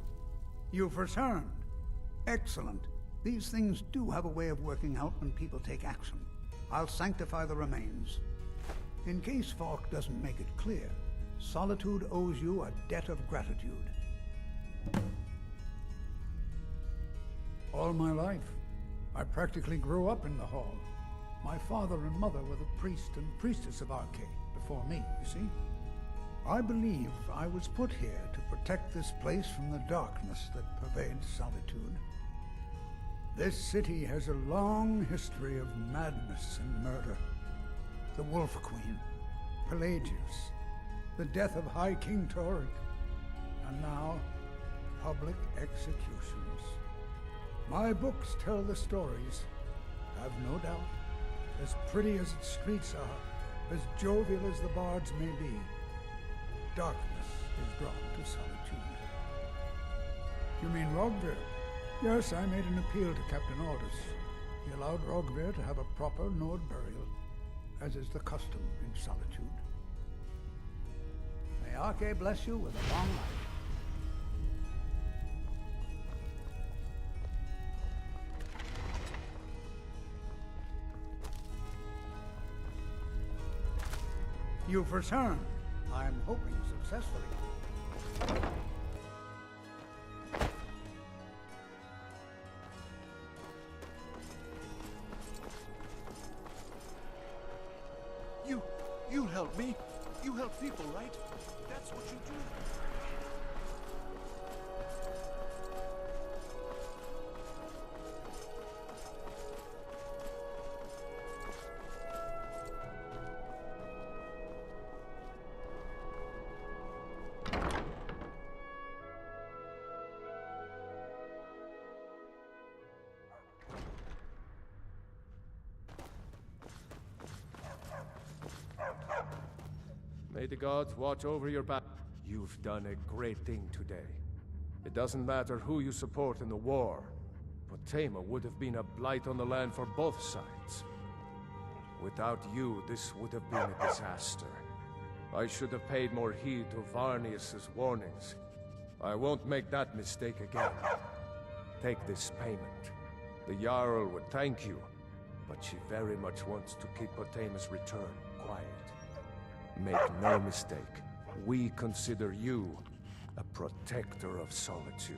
You've returned. Excellent. These things do have a way of working out when people take action. I'll sanctify the remains. In case Falk doesn't make it clear, Solitude owes you a debt of gratitude. All my life, I practically grew up in the hall. My father and mother were the priest and priestess of Arcade before me, you see? I believe I was put here to protect this place from the darkness that pervades Solitude. This city has a long history of madness and murder. The Wolf Queen, Pelagius, the death of High King Toric, and now public executions. My books tell the stories, have no doubt, as pretty as its streets are, as jovial as the bards may be. Darkness is drawn to Solitude. You mean Rogvir? Yes, I made an appeal to Captain Aldous. He allowed Rogvir to have a proper Nord burial, as is the custom in Solitude. May Arcade bless you with a long life. You've returned. I'm hoping successfully. You help me. You help people, right? That's what you do. May the gods watch over your back. You've done a great thing today. It doesn't matter who you support in the war, but Tama would have been a blight on the land for both sides. Without you, this would have been a disaster. I should have paid more heed to Varnius's warnings. I won't make that mistake again. Take this payment. The Jarl would thank you, but she very much wants to keep Potama's return quiet. Make no mistake, we consider you a protector of Solitude.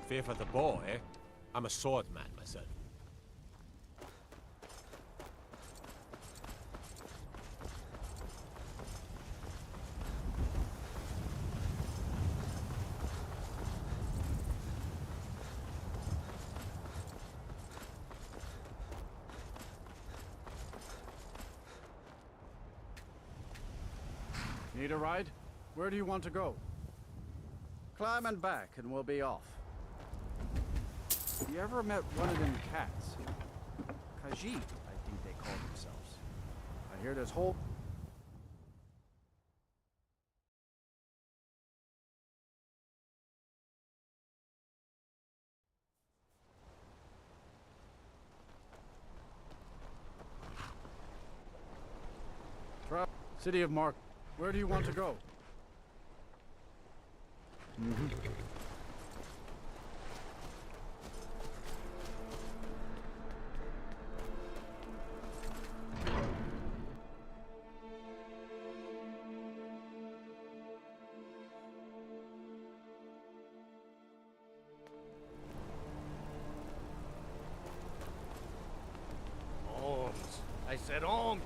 Fear for the boy? I'm a swordman myself. Need a ride? Where do you want to go? Climb and back, and we'll be off. You ever met one of them cats? Khajiit, I think they call themselves. I hear this whole... City of Mark. Where do you want to go? Arms. I said arms.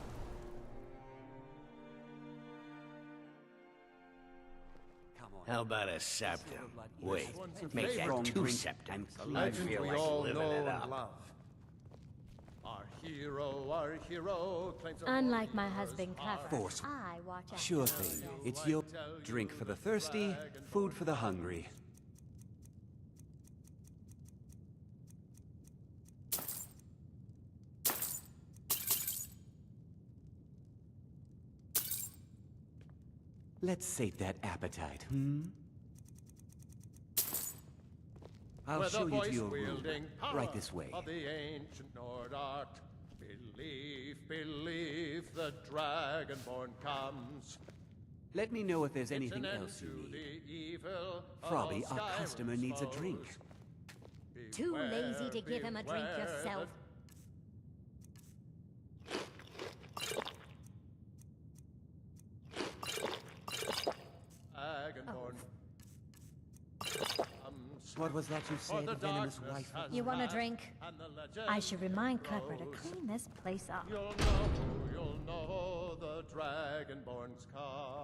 How about a scepter? Wait, make Strong that two drink scepters. and I clean feel drink. like living it up. Our hero claims a Unlike my husband, Clever, Force. I watch out. Sure thing. It's your drink for the thirsty, food for the hungry. Let's sate that appetite, I'll With show the you to your room. voice-wielding power Right this way. of the ancient Nord art. Believe, the dragonborn comes. Let me know if there's It's anything an end else you to need. the evil of Frobby, our Skyrim's customer needs a drink. foes. Too lazy to give him a drink Beware yourself. Dragonborn comes. What was that you For said, the venomous darkness wife? has You want a passed, drink? and the legend I should remind Clever to grows. clean this place up. You'll know the dragonborn's come.